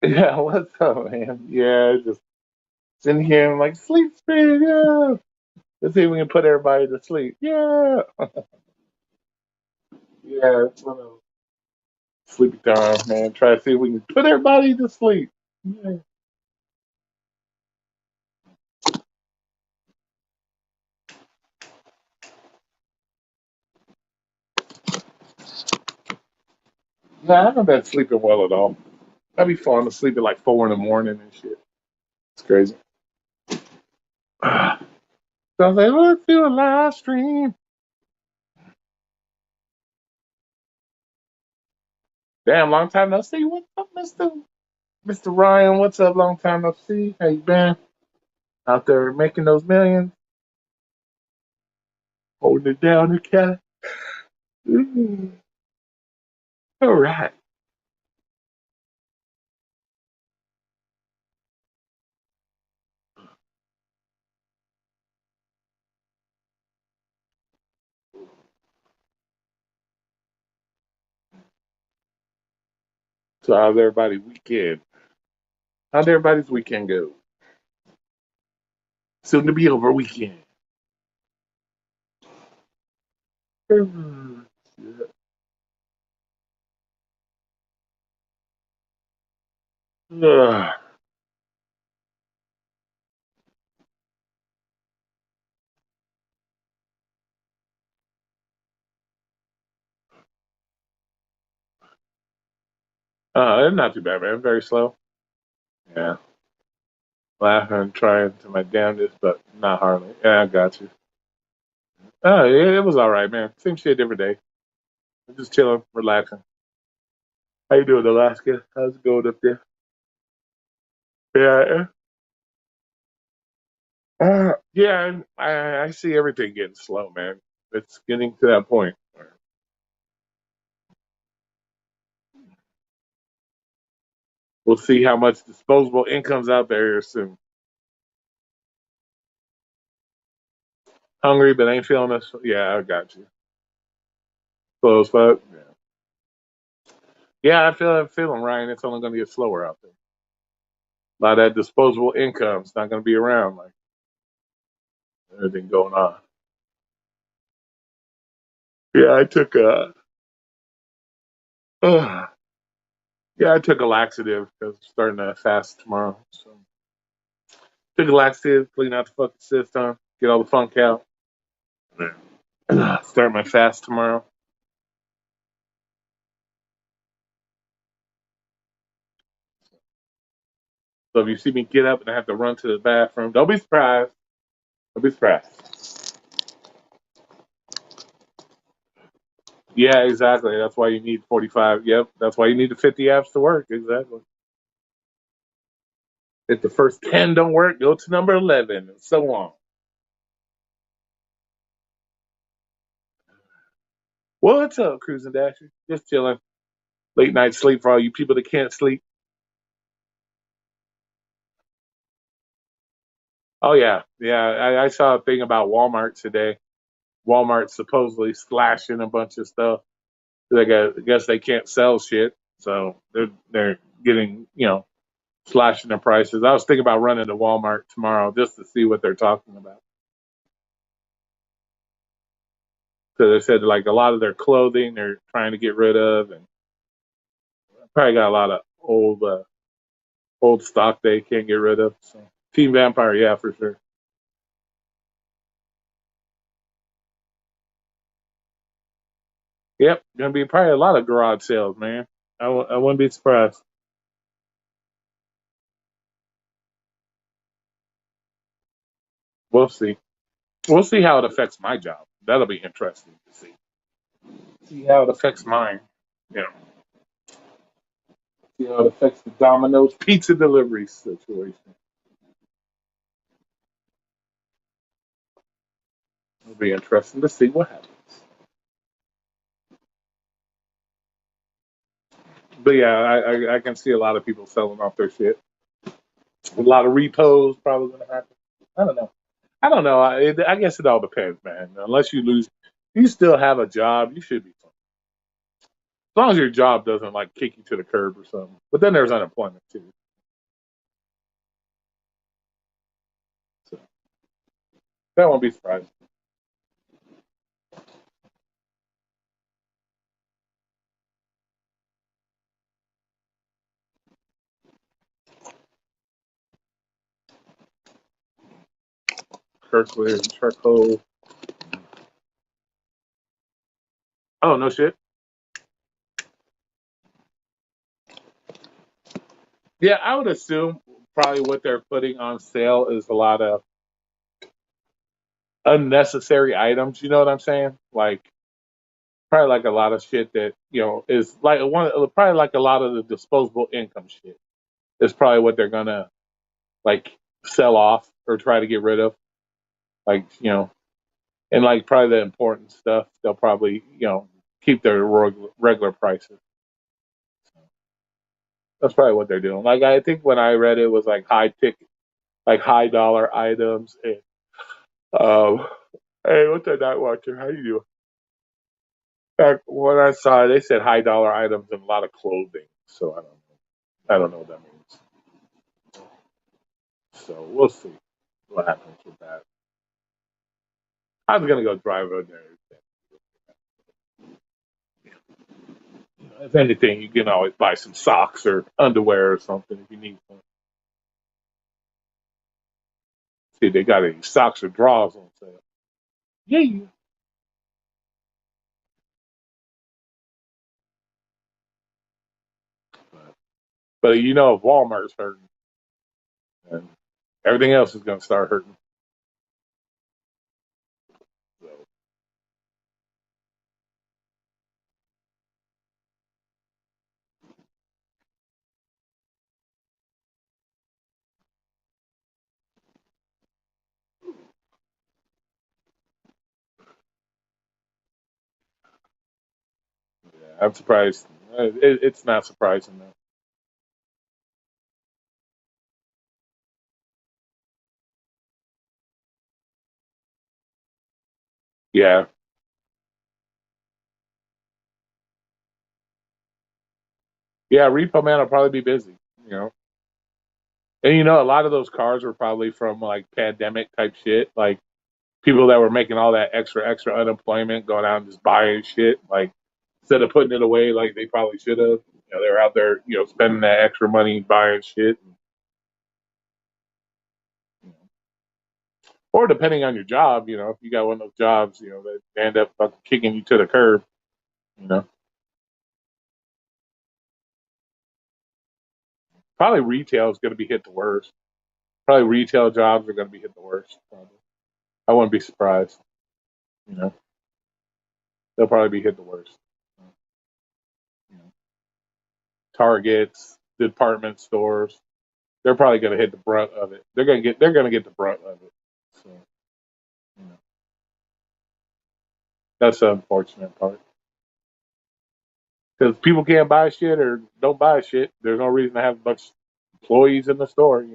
Yeah, what's up, man? Yeah, just sitting here and like sleep spirit, yeah. Let's see if we can put everybody to sleep. Yeah. Yeah, it's one of those sleepy time, man. Try to see if we can put everybody to sleep. Yeah. Nah, I haven't been sleeping well at all. I be falling asleep at like 4 in the morning and shit. It's crazy. So I was like, let's do a live stream. Damn, long time no see. What's up, Mr. Ryan? What's up? Long time no see. How you been? Out there making those millions, holding it down, the cat. All right. So how's everybody's weekend? How'd everybody's weekend go? Soon to be over weekend. Ugh. It's not too bad, man. Very slow. Yeah. Laughing and trying to my damnedest, but not hardly. Yeah, I got you. It was all right, man. Same shit, different day. I'm just chilling, relaxing. How you doing, Alaska? How's it going up there? Yeah, yeah. I see everything getting slow, man. It's getting to that point. We'll see how much disposable income's out there here soon. Hungry, but ain't feeling this. Yeah, I got you. Slow as fuck. Yeah, yeah. I'm feeling Ryan. It's only going to get slower out there. A lot of that disposable income's not going to be around. Like everything going on. Yeah, I took a. Uh, yeah, I took a laxative because I'm starting to fast tomorrow. So took a laxative, clean out the fucking system, get all the funk out. Start my fast tomorrow. So if you see me get up and I have to run to the bathroom, don't be surprised. Don't be surprised. Yeah, exactly. That's why you need 45. Yep. That's why you need the 50 apps to work. Exactly. If the first 10 don't work, go to number 11 and so on. What's up, Cruising Dasher? Just chilling. Late night sleep for all you people that can't sleep. Oh, yeah. Yeah. I saw a thing about Walmart today. Walmart supposedly slashing a bunch of stuff. I guess they can't sell shit. So they're getting, slashing their prices. I was thinking about running to Walmart tomorrow just to see what they're talking about. So they said like a lot of their clothing they're trying to get rid of, and probably got a lot of old stock they can't get rid of. So Team Vampire, yeah, for sure. Yep, gonna be probably a lot of garage sales, man. I wouldn't be surprised. We'll see. We'll see how it affects my job. That'll be interesting to see. See how it affects mine. You know, see how it affects the Domino's pizza delivery situation. It'll be interesting to see what happens. But yeah, I can see a lot of people selling off their shit. A lot of repos probably gonna happen. I don't know. I don't know. I guess it all depends, man. Unless you lose, you still have a job. You should be fine. As long as your job doesn't like kick you to the curb or something. But then there's unemployment too. So that won't be surprising. Kirkland, charcoal. Oh no shit. Yeah, I would assume probably what they're putting on sale is a lot of unnecessary items. You know what I'm saying? Like probably like a lot of shit that is like probably like a lot of the disposable income shit is probably what they're gonna like sell off or try to get rid of. Like and like probably the important stuff they'll probably keep their regular prices. That's probably what they're doing. Like I think when I read it was like high ticket, like high dollar items and um. Hey, what's that night watcher? How you doing? Back when I saw it, they said high dollar items and a lot of clothing. So I don't know. I don't know what that means. So we'll see what happens with that. I was gonna go drive over there. If anything, you can always buy some socks or underwear or something if you need some. See, they got any socks or drawers on sale. Yeah. But if Walmart's hurting, and everything else is gonna start hurting. So yeah, I'm surprised. It's not surprising though. Yeah, yeah. Repo man will probably be busy. You know, and a lot of those cars were probably from like pandemic type shit. Like people that were making all that extra unemployment, going out and just buying shit. Like instead of putting it away like they probably should have. They're out there, spending that extra money buying shit. Or depending on your job, if you got one of those jobs, that end up fucking kicking you to the curb, you know. Probably retail is going to be hit the worst. Probably retail jobs are going to be hit the worst. Probably. I wouldn't be surprised. You know, they'll probably be hit the worst. You know, Targets, department stores, they're probably going to hit the brunt of it. They're going to get the brunt of it. So, you know, that's the unfortunate part. Because people can't buy shit or don't buy shit. There's no reason to have much employees in the store.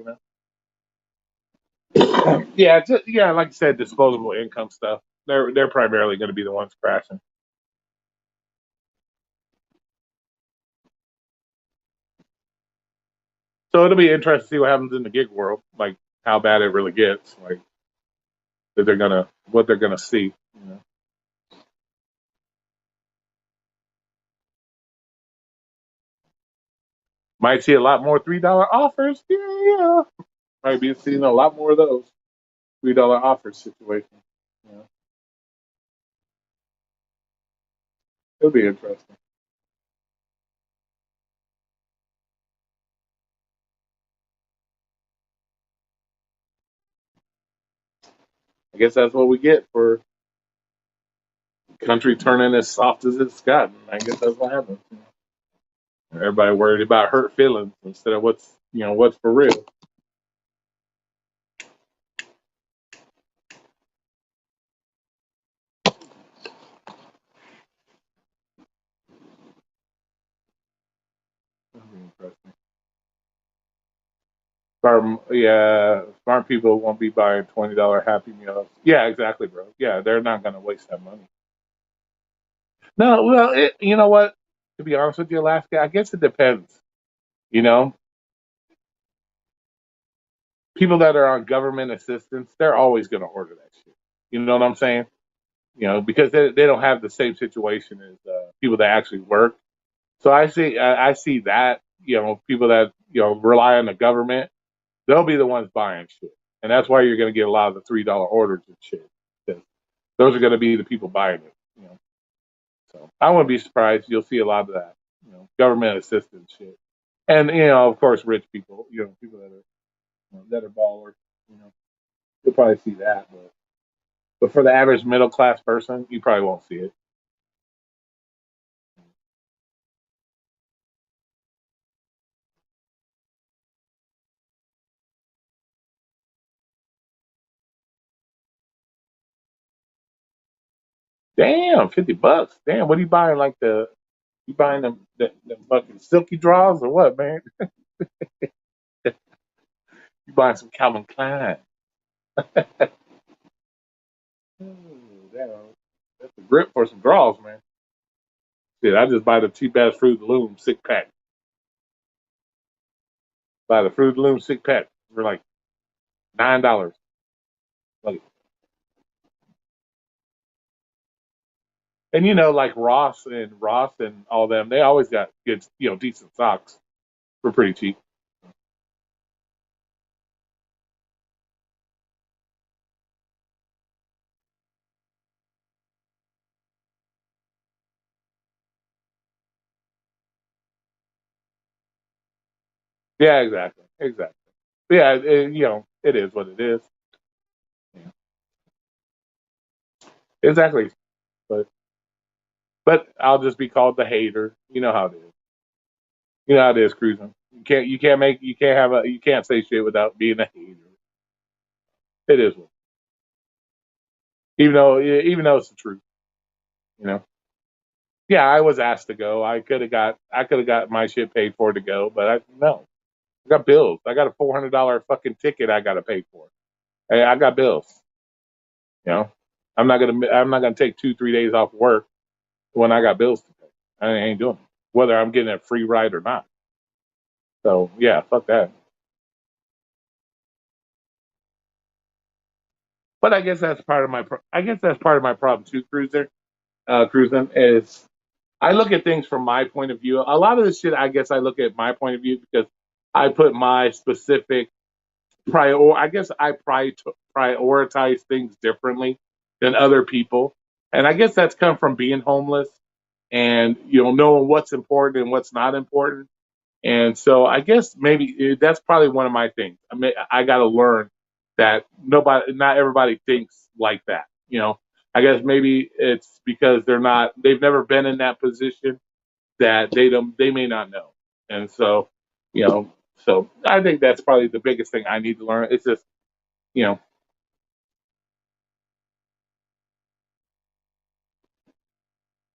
Yeah, yeah, like I said, disposable income stuff. They're primarily going to be the ones crashing. So it'll be interesting to see what happens in the gig world, like how bad it really gets, like that what they're gonna see. Might see a lot more $3 offers. Yeah. Might be seeing a lot more of those $3 offers situations. You know? It'll be interesting. I guess that's what we get for country turning as soft as it's gotten. I guess that's what happens. Everybody worried about hurt feelings instead of what's for real. That'll be interesting. Smart people won't be buying $20 Happy Meals. Yeah, exactly, bro. Yeah, they're not gonna waste that money. No, well, you know what? To be honest with you, Alaska, I guess it depends. You know, people that are on government assistance, they're always gonna order that shit. You know what I'm saying? Because they don't have the same situation as people that actually work. So I see that people that rely on the government, they'll be the ones buying shit, and that's why you're going to get a lot of the $3 orders and shit. Because those are going to be the people buying it. So I wouldn't be surprised. You'll see a lot of that. Government assistance shit, and of course, rich people. People that are ballers. You'll probably see that, but for the average middle class person, you probably won't see it. Damn, $50. Damn, what are you buying? Like you buying them fucking silky draws or what, man? You buying some Calvin Klein? Ooh, damn, that's a grip for some draws, man. Shit, I just buy the cheap ass Fruit Loom 6 pack. Buy the Fruit Loom 6 pack for like $9. Like, and like Ross and all them, they always got good, decent socks for pretty cheap. Yeah, exactly, exactly. But yeah, it is what it is. Yeah, exactly. But I'll just be called the hater. You know how it is. You know how it is cruising. You can't say shit without being a hater. It is even though it's the truth. You know. Yeah, I was asked to go. I could have got my shit paid for to go, but no. I got bills. I got a $400 fucking ticket I got to pay for. I got bills. You know. I'm not gonna take 2 3 days off work when I got bills to pay. I ain't doing it. Whether I'm getting a free ride or not. So yeah, fuck that. But I guess that's part of I guess that's part of my problem too, cruising is I look at things from my point of view. A lot of this shit, I guess I look at my point of view because I put my specific I guess I prioritize things differently than other people. And I guess that's come from being homeless and, knowing what's important and what's not important. And so I guess maybe that's probably one of my things. I got to learn that not everybody thinks like that. I guess maybe it's because they've never been in that position that they may not know. And so, you know, so I think that's probably the biggest thing I need to learn. It's just, you know,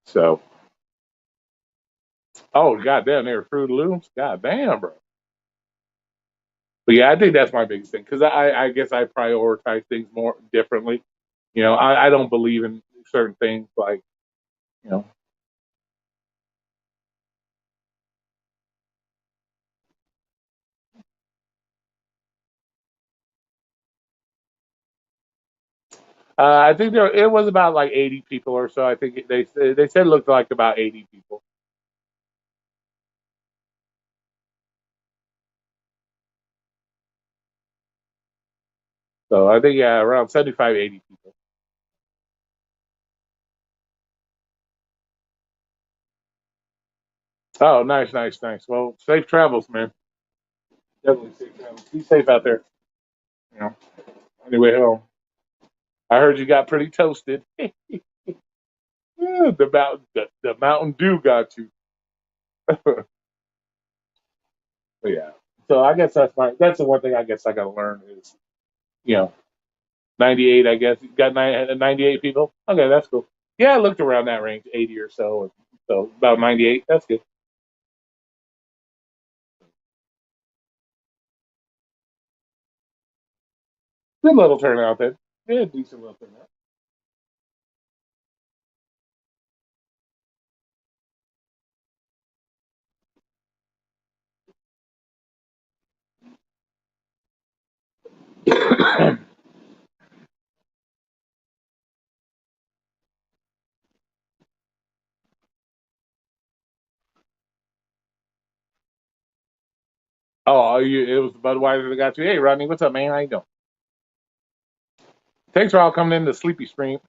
so, oh, goddamn, they were Fruit Looms. God damn, bro. But yeah, I think that's my biggest thing because I guess I prioritize things more differently. I don't believe in certain things like, you know, I think it was about like 80 people or so. I think they said it looked like about 80 people. So I think yeah, around 75, 80 people. Oh, nice, nice, nice. Well, safe travels, man. Definitely safe travels. Be safe out there. You know. Anyway, home. I heard you got pretty toasted. Yeah, the Mountain Dew got you. But yeah. So I guess that's the one thing I guess I got to learn is you know 98. I guess you got 98 people. Okay, that's cool. Yeah, I looked around that range, 80 or so. So about 98. That's good. Good little turnout then. Yeah, decent little turnout. It was Budweiser that got you. Hey, Rodney, what's up, man? How you doing? Thanks for all coming in the sleepy stream.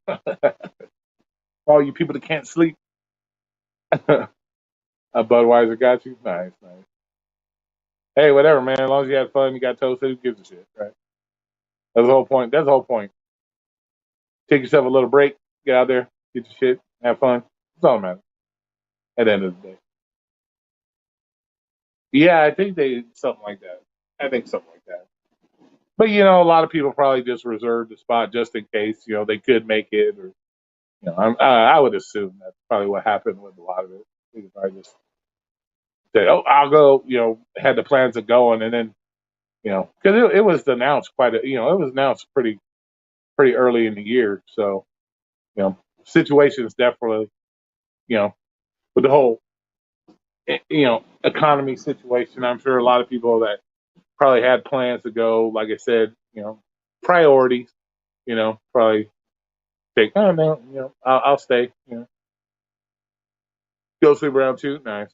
All you people that can't sleep. Budweiser got you. Nice, nice. Hey, whatever, man. As long as you had fun, you got toasted. Who gives a shit, right? That's the whole point. That's the whole point. Take yourself a little break. Get out there, get your shit, have fun. That's all that matters at the end of the day. Yeah, I think they something like that. I think something like that. But a lot of people probably just reserved the spot just in case. They could make it, or I would assume that's probably what happened with a lot of it. People probably just said, "Oh, I'll go." Had the plans of going, and then because it was announced it was announced pretty early in the year. So situations definitely you know with the whole economy situation. I'm sure a lot of people that probably had plans to go. Like I said, priorities. Probably think, oh no, I'll stay. Go sleep around too. Nice.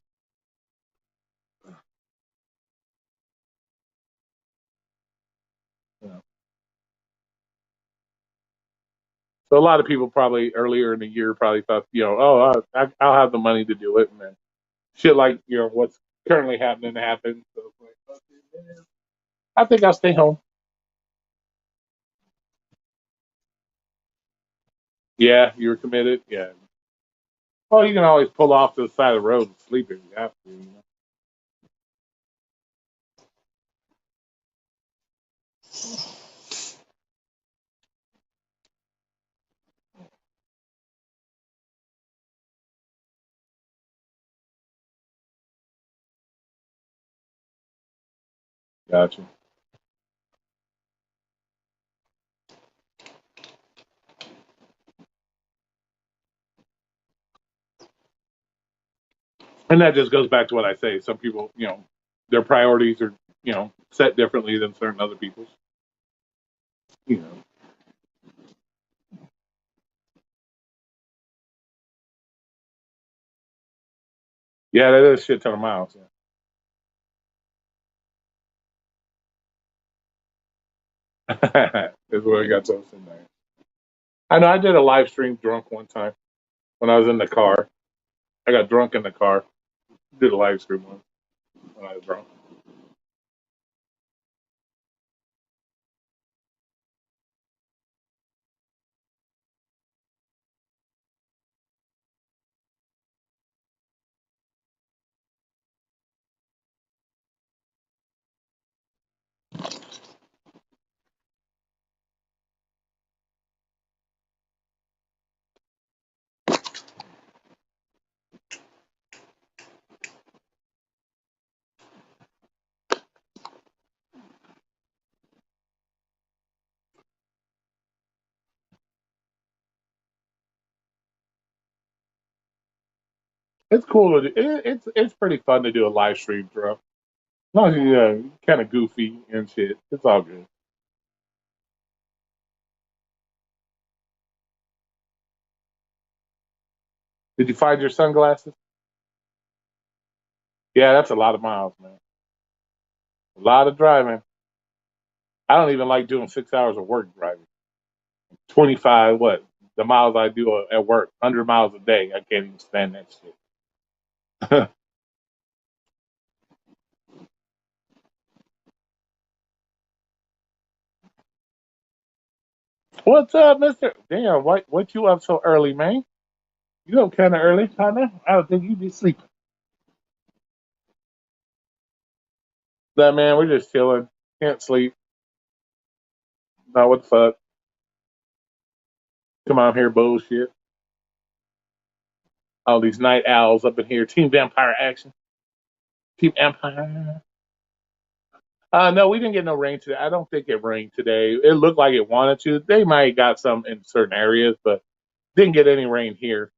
You know. So a lot of people probably earlier in the year probably thought, oh, I'll have the money to do it, and then shit like what's currently happening happens. So it's like, okay, man, I think I'll stay home. Yeah, you were committed. Yeah. Well, you can always pull off to the side of the road and sleep if you have to. Gotcha. And that just goes back to what I say. Some people, their priorities are, set differently than certain other people's. You know. Yeah, that is a shit ton of miles. Yeah. Is what I got toasted there. I know I did a live stream drunk one time when I was in the car. I got drunk in the car. Did a live stream once when I was drunk. It's cool. It's pretty fun to do a live stream drunk. As long as you kind of goofy and shit, it's all good. Did you find your sunglasses? Yeah, that's a lot of miles, man. A lot of driving. I don't even like doing 6 hours of work driving. 25, what? The miles I do at work, 100 miles a day. I can't even stand that shit. What's up, Mister? Damn, what you up so early, man? You up kind of early, partner? I don't think you be sleeping. That man, we're just chilling. Can't sleep. No, what the fuck? Come on here, bullshit. All these night owls up in here. Team Vampire action. Team Empire. No, we didn't get no rain today. I don't think it rained today. It looked like it wanted to. They might have got some in certain areas, but didn't get any rain here.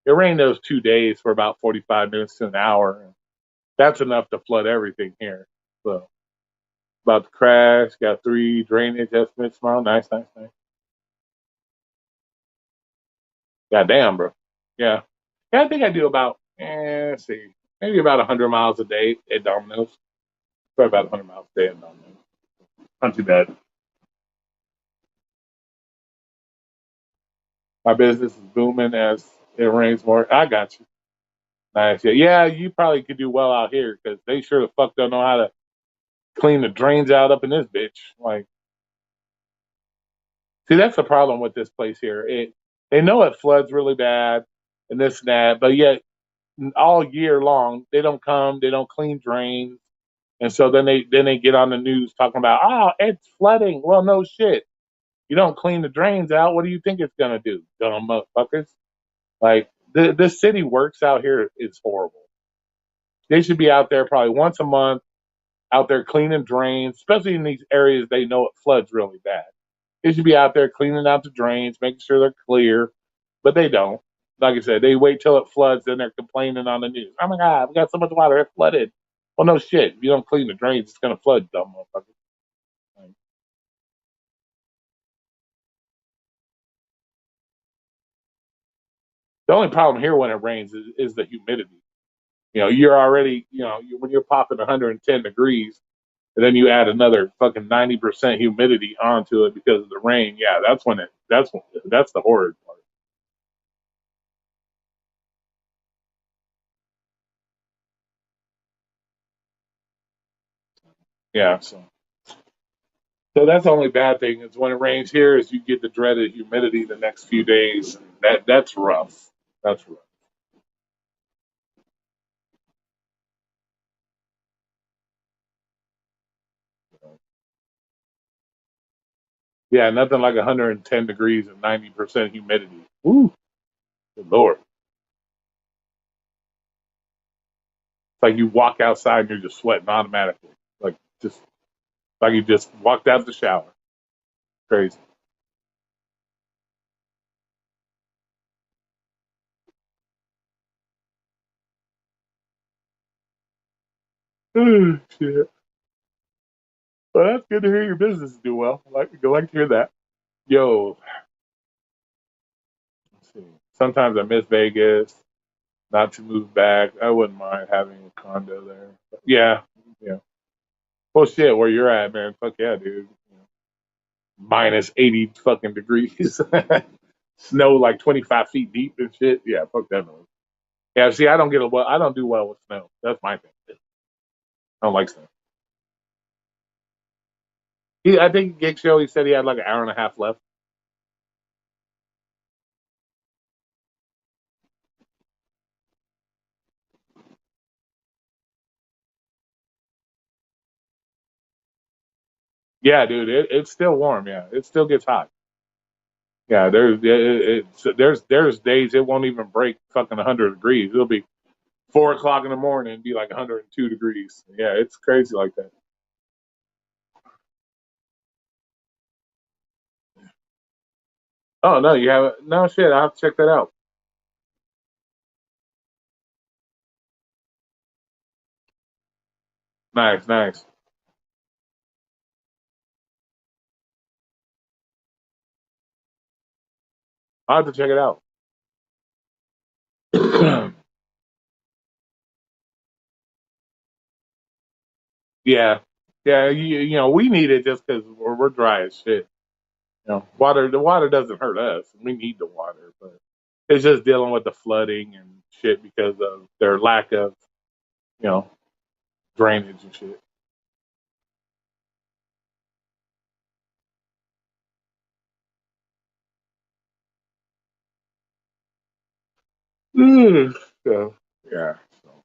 It rained those 2 days for about 45 minutes to an hour. That's enough to flood everything here. So about to crash. Got 3 drainage estimates tomorrow. Nice, nice, nice. Goddamn, bro. Yeah. Yeah, I think I do about, let's see, maybe about 100 miles a day at Domino's. Probably about 100 miles a day at Domino's. Not too bad. My business is booming as it rains more. I got you. Nice. Yeah, yeah, you probably could do well out here because they sure the fuck don't know how to clean the drains out up in this bitch. Like, see, that's the problem with this place here. They know it floods really bad and this and that, but yet all year long they don't come, they don't clean drains, and so then they get on the news talking about, oh, it's flooding. Well, no shit. You don't clean the drains out. What do you think it's gonna do, dumb motherfuckers? Like this city works out here is horrible. They should be out there probably once a month, out there cleaning drains, especially in these areas they know it floods really bad. They should be out there cleaning out the drains, making sure they're clear, but they don't. Like I said, they wait till it floods, then they're complaining on the news. Oh my God, we got so much water, it flooded. Well, no shit. If you don't clean the drains, it's gonna flood, dumb motherfucker. Like, the only problem here when it rains is the humidity. You're already, when you're popping 110 degrees, and then you add another fucking 90% humidity onto it because of the rain. Yeah, that's the horror part. Yeah, so that's the only bad thing is when it rains here is you get the dreaded humidity the next few days. That's rough. That's rough. Yeah, nothing like 110 degrees and 90% humidity. Woo, good lord! It's like you walk outside and you're just sweating automatically, like just like you just walked out the shower. Crazy. Shit. Well, that's good to hear your business do well. I like to hear that. Yo, let's see. Sometimes I miss Vegas. Not to move back. I wouldn't mind having a condo there. But yeah, yeah. Well, shit, where you're at, man. Fuck yeah, dude. Minus 80 fucking degrees. Snow like 25 feet deep and shit. Yeah, fuck that noise. Yeah, see, I don't get a well. I don't do well with snow. That's my thing. I don't like snow. I think Gig Show. He said he had like an hour and a half left. Yeah, dude, it's still warm. Yeah, it still gets hot. Yeah, there's days it won't even break fucking 100 degrees. It'll be 4 o'clock in the morning and be like 102 degrees. Yeah, it's crazy like that. Oh no, you haven't? No shit. I'll have to check that out. Nice, nice. I'll have to check it out. Yeah, yeah. We need it just because we're dry as shit. The water doesn't hurt us. We need the water, but it's just dealing with the flooding and shit because of their lack of you know drainage and shit. So yeah. So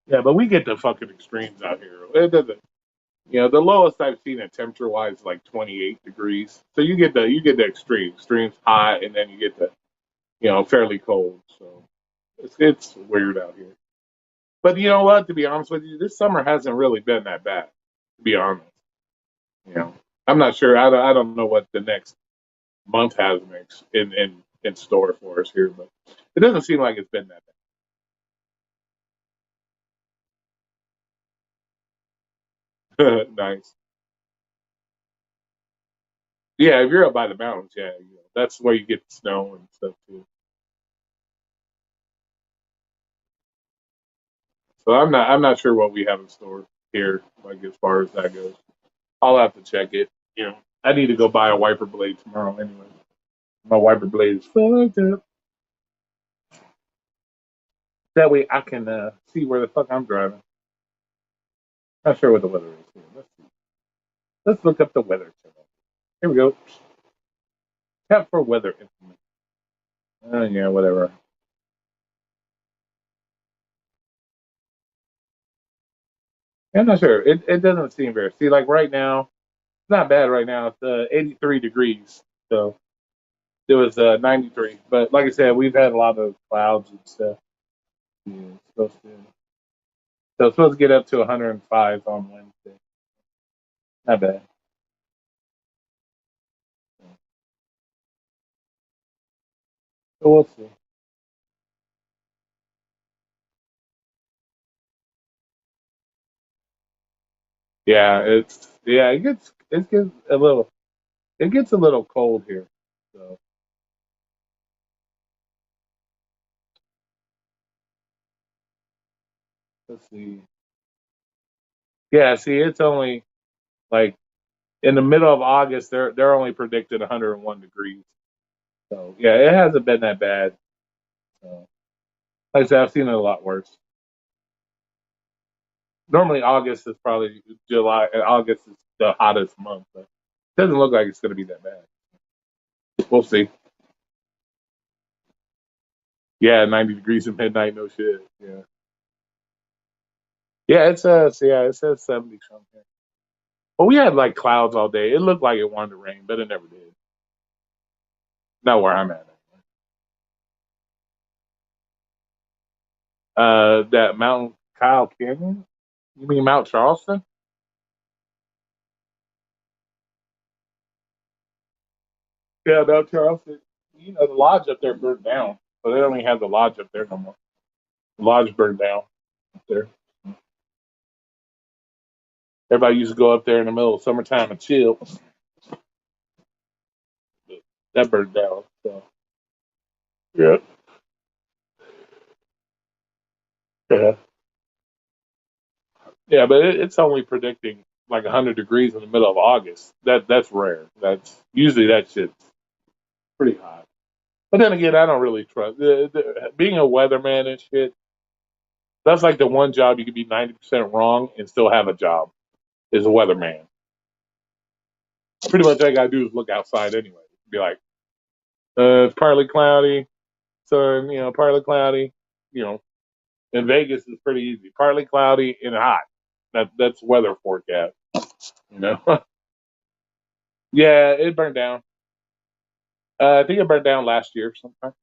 yeah, but we get the fucking extremes out here. It doesn't. The lowest I've seen it temperature wise is like 28 degrees. So you get the extremes hot, and then you get the fairly cold. So it's weird out here. But you know what? To be honest with you, this summer hasn't really been that bad. To be honest, you know, I'm not sure. I don't know what the next month has in store for us here, but it doesn't seem like it's been that bad. Nice. Yeah, if you're up by the mountains, yeah, that's where you get the snow and stuff too. So I'm not sure what we have in store here, like as far as that goes. I'll have to check it. I need to go buy a wiper blade tomorrow anyway. My wiper blade is fucked up. That way I can see where the fuck I'm driving. Not sure what the weather is here. Let's look up the weather channel. Here we go. Tap for weather information. Yeah, whatever. Yeah, I'm not sure. It doesn't seem very. See, like right now, it's not bad right now. It's 83 degrees. So it was 93. But like I said, we've had a lot of clouds and stuff. Yeah, it's supposed to get up to 105 on Wednesday. Not bad. So we'll see. Yeah, it gets a little cold here. So let's see. Yeah, see, it's only like in the middle of August. They're only predicted 101 degrees. So yeah, it hasn't been that bad. So, like I said, I've seen it a lot worse. Normally August is probably July. August is the hottest month, but it doesn't look like it's going to be that bad. We'll see. Yeah, 90 degrees at midnight. No shit. Yeah. Yeah, it says 70 something. But we had like clouds all day. It looked like it wanted to rain, but it never did. Not where I'm at. That Mount Kyle Canyon. You mean Mount Charleston? Yeah, Mount Charleston. The lodge up there burned down, so they don't even have the lodge up there no more. The lodge burned down up there. Everybody used to go up there in the middle of summertime and chill. But that burned down. So yeah, yeah, yeah. But it's only predicting like 100 degrees in the middle of August. That's rare. That's usually that shit's pretty hot. But then again, I don't really trust being a weatherman and shit. That's like the one job you could be 90% wrong and still have a job is a weatherman. Pretty much all I gotta do is look outside anyway. Be like, it's partly cloudy, sun, partly cloudy. You know, in Vegas is pretty easy. Partly cloudy and hot. That's weather forecast. You know. Yeah, it burned down. I think it burned down last year sometime.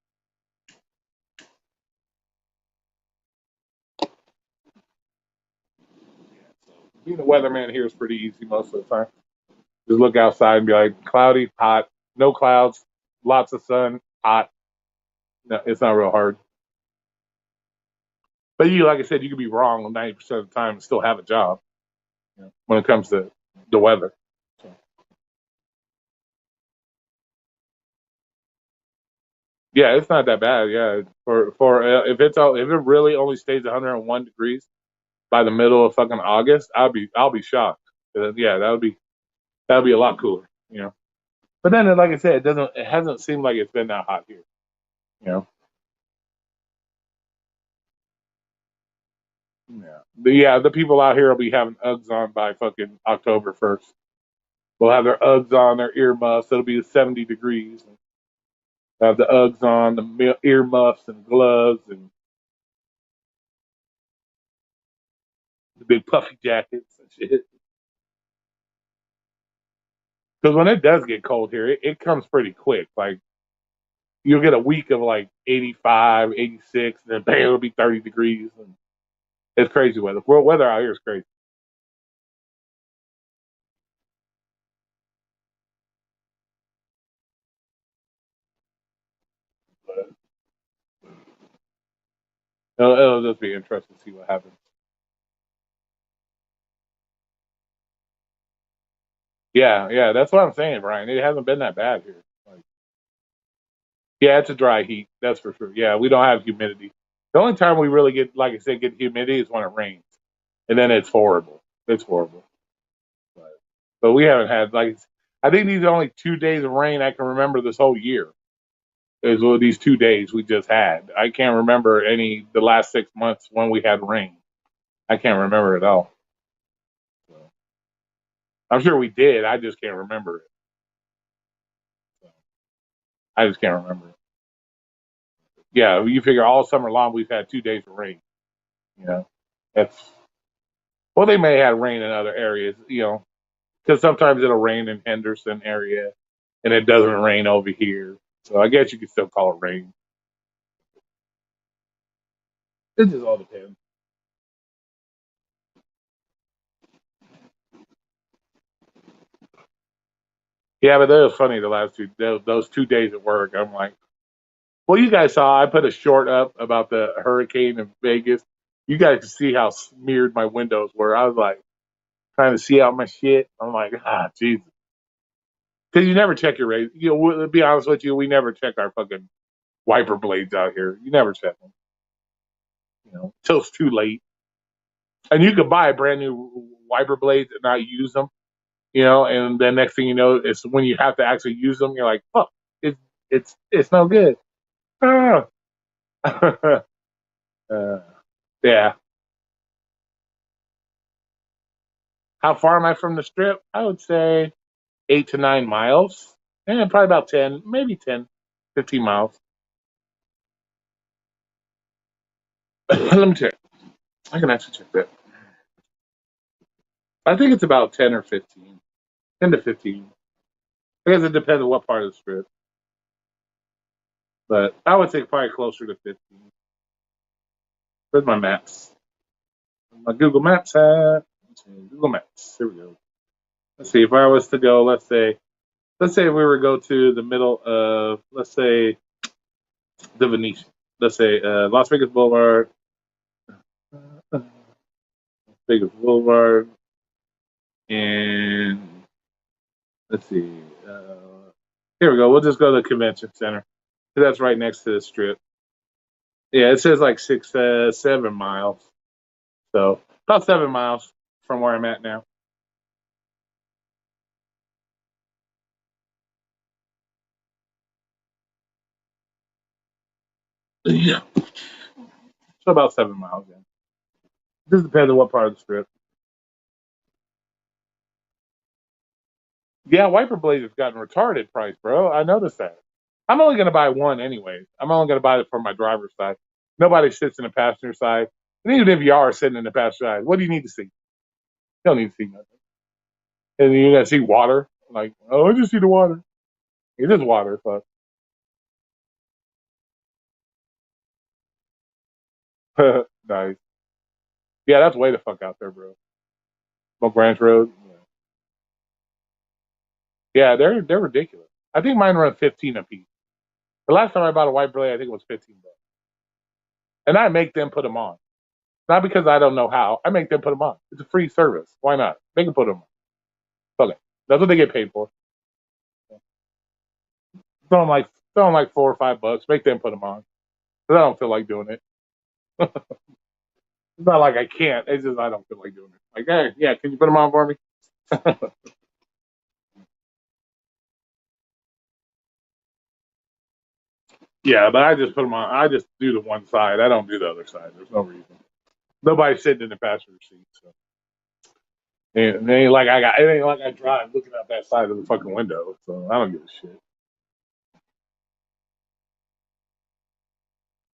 Being a weatherman here is pretty easy most of the time. Just look outside and be like, cloudy, hot, no clouds, lots of sun, hot. No, it's not real hard. But like I said, you could be wrong 90% of the time and still have a job when it comes to the weather. So, yeah, it's not that bad. Yeah, for if it really only stays 101 degrees by the middle of fucking August, I'll be shocked. Yeah, that would be a lot cooler. But then, like I said, it hasn't seemed like it's been that hot here. You know. Yeah. But yeah, the people out here will be having Uggs on by fucking October 1st. will have their Uggs on, their earmuffs. It'll be 70 degrees. And have the Uggs on, the earmuffs and gloves, and the big puffy jackets and shit. Because when it does get cold here, it comes pretty quick. Like you'll get a week of like 85, 86, and then bam, it'll be 30 degrees. And it's crazy weather. World weather out here is crazy. But it'll just be interesting to see what happens. Yeah, yeah, that's what I'm saying, Brian. It hasn't been that bad here. Like, yeah, it's a dry heat, that's for sure. Yeah, we don't have humidity. The only time we really get, like I said, get humidity is when it rains, and then it's horrible. It's horrible. But we haven't had like I think these are only 2 days of rain I can remember this whole year. Is what these 2 days we just had. I can't remember any the last 6 months when we had rain. I can't remember it all. So, I'm sure we did. I just can't remember it. So, I just can't remember it. Yeah, you figure all summer long we've had 2 days of rain. You know, that's well, they may have rain in other areas. Because sometimes it'll rain in Henderson area and it doesn't rain over here. So I guess you could still call it rain. It just all depends. Yeah, but that was funny the last those 2 days at work. I'm like, well, you guys saw I put a short up about the hurricane in Vegas. You guys can see how smeared my windows were. I was like trying to see out my shit. I'm like, Jesus, because you never check your rate. To be honest with you, we never check our fucking wiper blades out here. You never check them. Till it's too late. And you could buy brand new wiper blades and not use them. And then next thing you know, it's when you have to actually use them, you're like, oh, it's it's no good. Ah. uh, yeah. How far am I from the strip? I would say 8 to 9 miles. And probably about 10, maybe 10, 15 miles. Let me check. I can actually check that. I think it's about 10 or 15. 10 to 15. I guess it depends on what part of the strip. But I would say probably closer to 15. Where's my maps? My Google Maps at Google Maps. Here we go. Let's see. If I was to go, let's say we were to go to the middle of, let's say, the Venetian. Let's say Las Vegas Boulevard, Vegas Boulevard, and let's see. Here we go. We'll just go to the convention center. That's right next to the strip. Yeah, it says like 7 miles. So about 7 miles from where I'm at now. Yeah. So about 7 miles. Yeah. Just depends on what part of the strip. Yeah, wiper blades have gotten retarded price, bro. I noticed that. I'm only going to buy one anyways. I'm only going to buy it for my driver's side. Nobody sits in the passenger side. And even if you are sitting in the passenger side, what do you need to see? You don't need to see nothing. And you're going to see water. Like, oh, I just see the water. It is water, fuck. Nice. Yeah, that's way the fuck out there, bro. Smoke Ranch Road. Yeah, they're ridiculous. I think mine run 15 a piece. The last time I bought a white blade, I think it was $15. And I make them put them on. Not because I don't know how. I make them put them on. It's a free service. Why not? They can put them on. Fuck it. That's what they get paid for. Throw them like $4 or $5. Make them put them on. Because I don't feel like doing it. It's not like I can't. It's just I don't feel like doing it. Like, hey, yeah, can you put them on for me? Yeah, but I just put them on. I just do the one side. I don't do the other side. There's no reason. Nobody's sitting in the passenger seat. So. And it ain't like it ain't like I drive looking out that side of the fucking window. So I don't give a shit.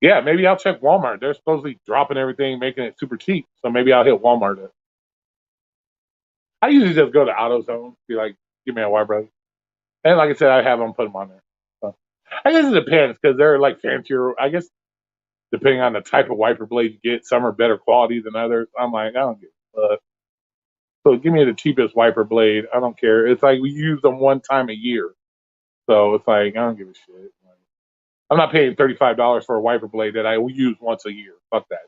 Yeah, maybe I'll check Walmart. They're supposedly dropping everything, making it super cheap. So maybe I'll hit Walmart. I usually just go to AutoZone, be like, give me a wiper blade. And like I said, I have them put them on there. So I guess it depends because they're like fancier. I guess depending on the type of wiper blade you get, some are better quality than others. I'm like, I don't give a fuck. So give me the cheapest wiper blade. I don't care. It's like we use them one time a year. So it's like, I don't give a shit. I'm not paying $35 for a wiper blade that I will use once a year. Fuck that.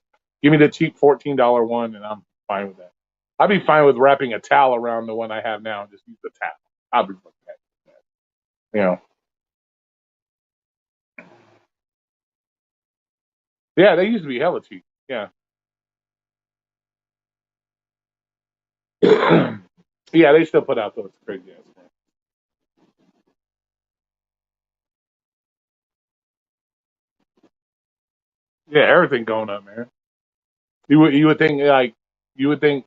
Give me the cheap $14 one, and I'm fine with that. I'd be fine with wrapping a towel around the one I have now and just use the towel. I'll be fucking happy with that. Yeah, they used to be hella cheap. Yeah. Yeah, they still put out those crazy ass ones. Yeah, everything going up, man. You would think like you would think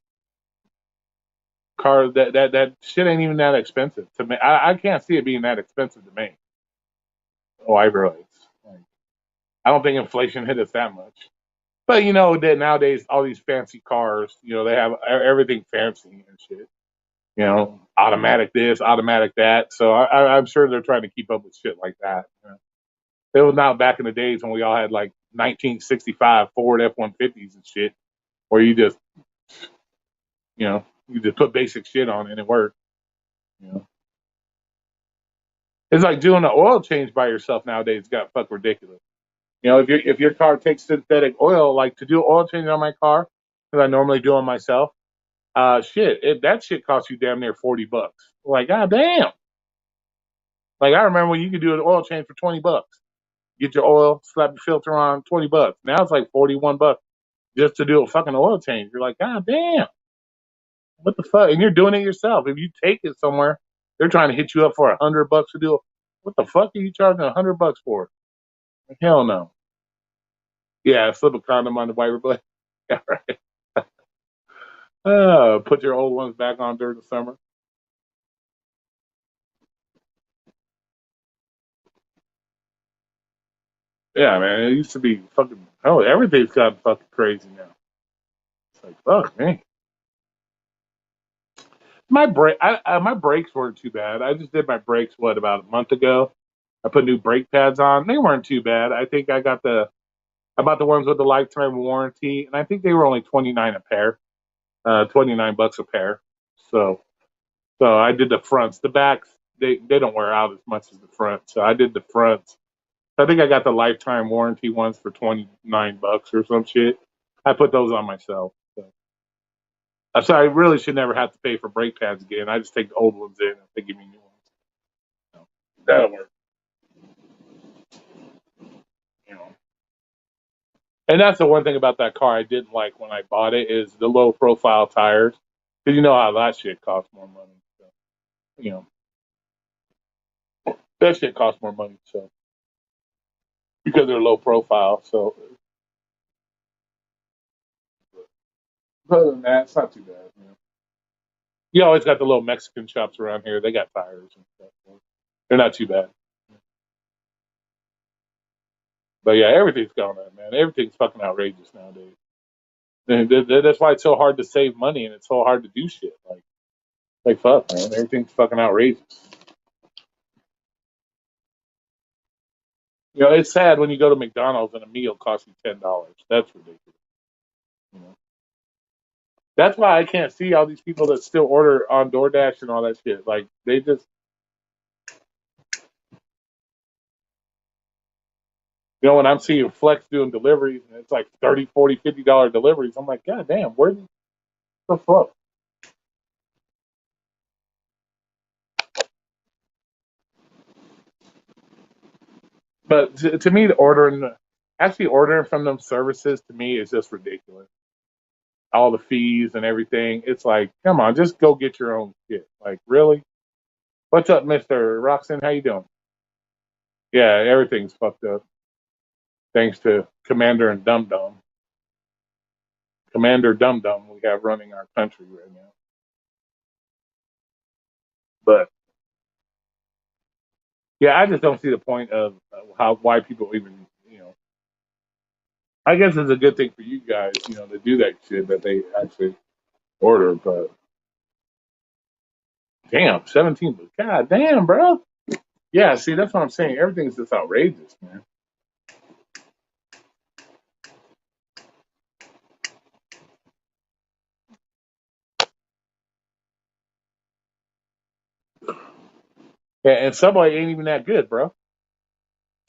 cars that shit ain't even that expensive to me. I can't see it being that expensive to make. Oh, I realize. Like, I don't think inflation hit us that much. But you know that nowadays all these fancy cars, they have everything fancy and shit. Automatic this, automatic that. So I'm sure they're trying to keep up with shit like that. It was not back in the days when we all had like 1965 Ford F-150s and shit, where you just put basic shit on and it worked. You know, it's like doing an oil change by yourself nowadays. Got fuck ridiculous. If your car takes synthetic oil, like to do oil change on my car, because I normally do on myself, that shit costs you damn near $40. Like, god damn. Like I remember when you could do an oil change for $20. Get your oil, slap your filter on, $20. Now it's like $41 just to do a fucking oil change. You're like, god damn, what the fuck? And you're doing it yourself. If you take it somewhere, they're trying to hit you up for $100 to do it. What the fuck are you charging $100 for? Hell no. Yeah, slip a condom on the wiper blade. Yeah, right. Put your old ones back on during the summer. Yeah, man. It used to be fucking. Oh, everything's gotten fucking crazy now. It's like, fuck me. My brakes weren't too bad. I just did my brakes about a month ago. I put new brake pads on. They weren't too bad. I think I bought the ones with the lifetime warranty, and I think they were only 29 a pair, $29 a pair. So so I did the fronts. The backs they don't wear out as much as the front. So I did the fronts. I think I got the lifetime warranty ones for $29 or some shit. I put those on myself. So I really should never have to pay for brake pads again. I just take the old ones in and they give me new ones. So that'll work. You know. And that's the one thing about that car I didn't like when I bought it is the low profile tires. Because you know how that shit costs more money. So, you know, that shit costs more money. So because they're low profile. So other than that, it's not too bad. You always got the little Mexican shops around here. They got tires and stuff. So they're not too bad. But yeah, everything's going up, man. Everything's fucking outrageous nowadays. And that's why it's so hard to save money and it's so hard to do shit. Like fuck, man. Everything's fucking outrageous. It's sad when you go to McDonald's and a meal costs you $10. That's ridiculous. You know? That's why I can't see all these people that still order on DoorDash and all that shit. Like they just, when I'm seeing Flex doing deliveries and it's like 30, 40, $50 deliveries, I'm like, god damn, where the fuck? But to me, actually ordering from them services to me is just ridiculous. All the fees and everything. It's like, come on, just go get your own shit. Like, really? What's up, Mister Roxon? How you doing? Yeah, everything's fucked up. Thanks to Commander and Dum Dum, Commander Dum Dum, we have running our country right now. Yeah, I just don't see the point of how why people even I guess it's a good thing for you guys, to do that shit that they actually order. But damn, 17, but god damn, bro. Yeah, see, that's what I'm saying. Everything's just outrageous, man. And Subway ain't even that good, bro.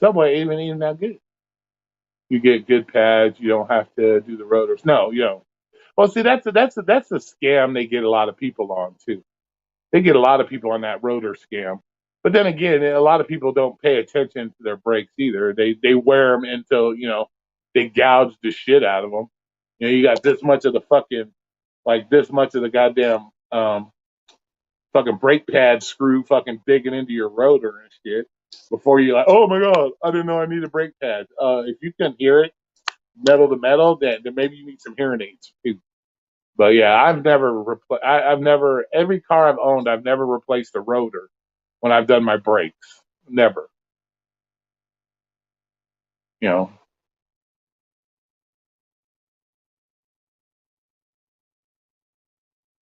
Subway ain't even that good. You get good pads. You don't have to do the rotors. No, you don't. Well, see, that's a scam. They get a lot of people on too. They get a lot of people on that rotor scam. But then again, a lot of people don't pay attention to their brakes either. They wear them until they gouge the shit out of them. You got this much of the fucking like this much of the goddamn fucking brake pad screw fucking digging into your rotor and shit before you're like, oh my god, I didn't know I needed brake pads. If you can hear it metal to metal, then maybe you need some hearing aids too. But yeah, I've never every car I've owned, I've never replaced a rotor when I've done my brakes. Never. You know.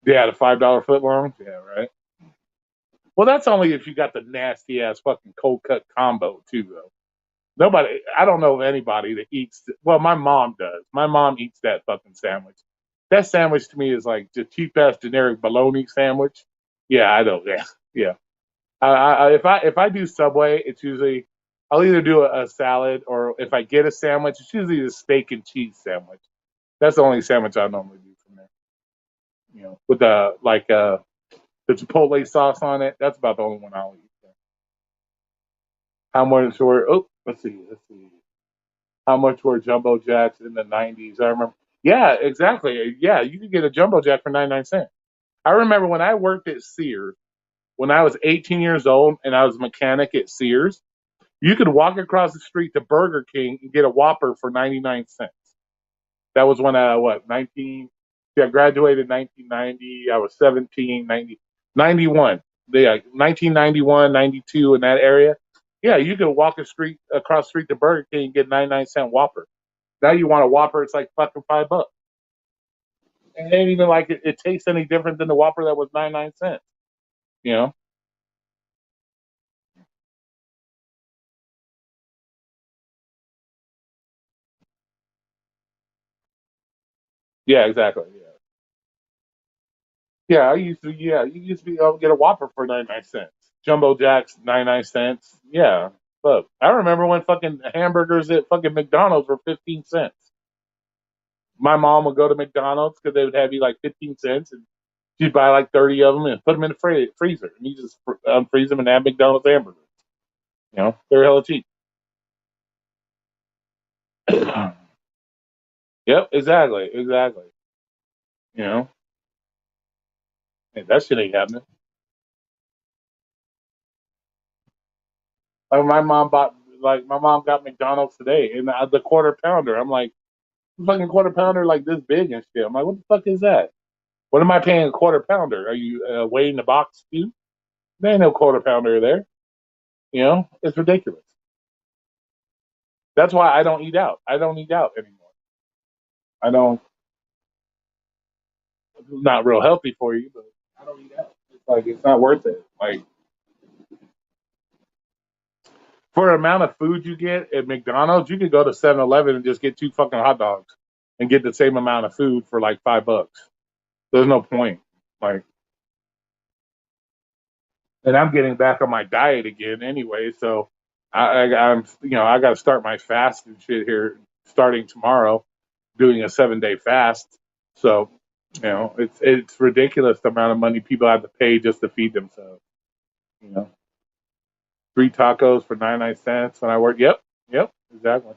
Yeah, the $5 foot long. Yeah, right. Well, that's only if you got the nasty ass fucking cold cut combo too, though. Nobody, I don't know of anybody that eats. Well, my mom does. My mom eats that fucking sandwich. That sandwich to me is like the cheap ass generic bologna sandwich. Yeah, I don't. Yeah, yeah. If I do Subway, it's usually I'll either do a salad or if I get a sandwich, it's usually a steak and cheese sandwich. That's the only sandwich I normally do from there. With the chipotle sauce on it. That's about the only one I'll eat. How much were? Oh, let's see. How much were jumbo jacks in the '90s? I remember. Yeah, exactly. Yeah, you could get a jumbo jack for 99 cents. I remember when I worked at Sears when I was 18 years old and I was a mechanic at Sears. You could walk across the street to Burger King and get a Whopper for 99 cents. That was when I what 19. Yeah, I graduated 1990. I was 17, 90, 91. Yeah, 1991, 92 in that area. Yeah, you could walk a street across the street to Burger King and get 99 cent Whopper. Now you want a Whopper, it's like fucking $5. And it ain't even like it tastes any different than the Whopper that was 99 cents. You know? Yeah, exactly. Yeah. Yeah, I used to. Yeah, you used to be able to get a Whopper for 99 cents. Jumbo Jacks 99 cents. Yeah, look, I remember when fucking hamburgers at fucking McDonald's were 15 cents. My mom would go to McDonald's because they would have you like 15 cents, and she'd buy like 30 of them and put them in the freezer, and you just unfreeze them and have McDonald's hamburgers. They're hella cheap. Yep, exactly, exactly. You know, and that shit ain't happening. My mom got McDonald's today, and the quarter pounder. I'm like, fucking quarter pounder like this big and shit. I'm like, what the fuck is that? What am I paying a quarter pounder? Are you weighing the box too? There ain't no quarter pounder there. It's ridiculous. That's why I don't eat out. I don't eat out anymore. I don't. It's not real healthy for you, but I don't eat out. It's like it's not worth it. Like for the amount of food you get at McDonald's, you could go to 7-Eleven and just get two fucking hot dogs and get the same amount of food for like $5. There's no point. Like, and I'm getting back on my diet again anyway. So I got to start my fast and shit here starting tomorrow, doing a 7-day fast. So it's ridiculous the amount of money people have to pay just to feed themselves. You know, 3 tacos for 99 cents when I work. Yep, yep, exactly.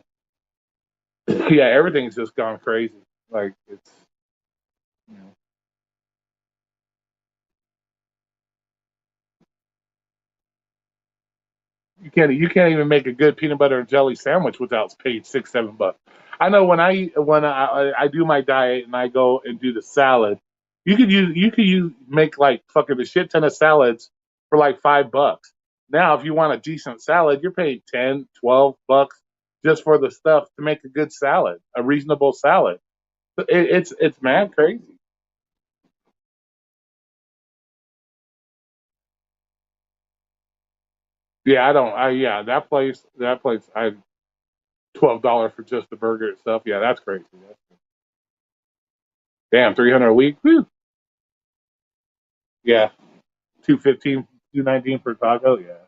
Yeah, everything's just gone crazy. Like it's you know you can't even make a good peanut butter and jelly sandwich without paying 6 7 bucks. I know when I do my diet and I go and do the salad, you could make like fucking a shit ton of salads for like $5. Now, if you want a decent salad, you're paying 10, $12 just for the stuff to make a good salad, a reasonable salad. It's mad crazy. Yeah, I don't. I yeah, that place. I $12 for just the burger itself. Yeah, that's crazy. Damn, 300 a week. Whew. Yeah, 215, 219 for taco. Yeah,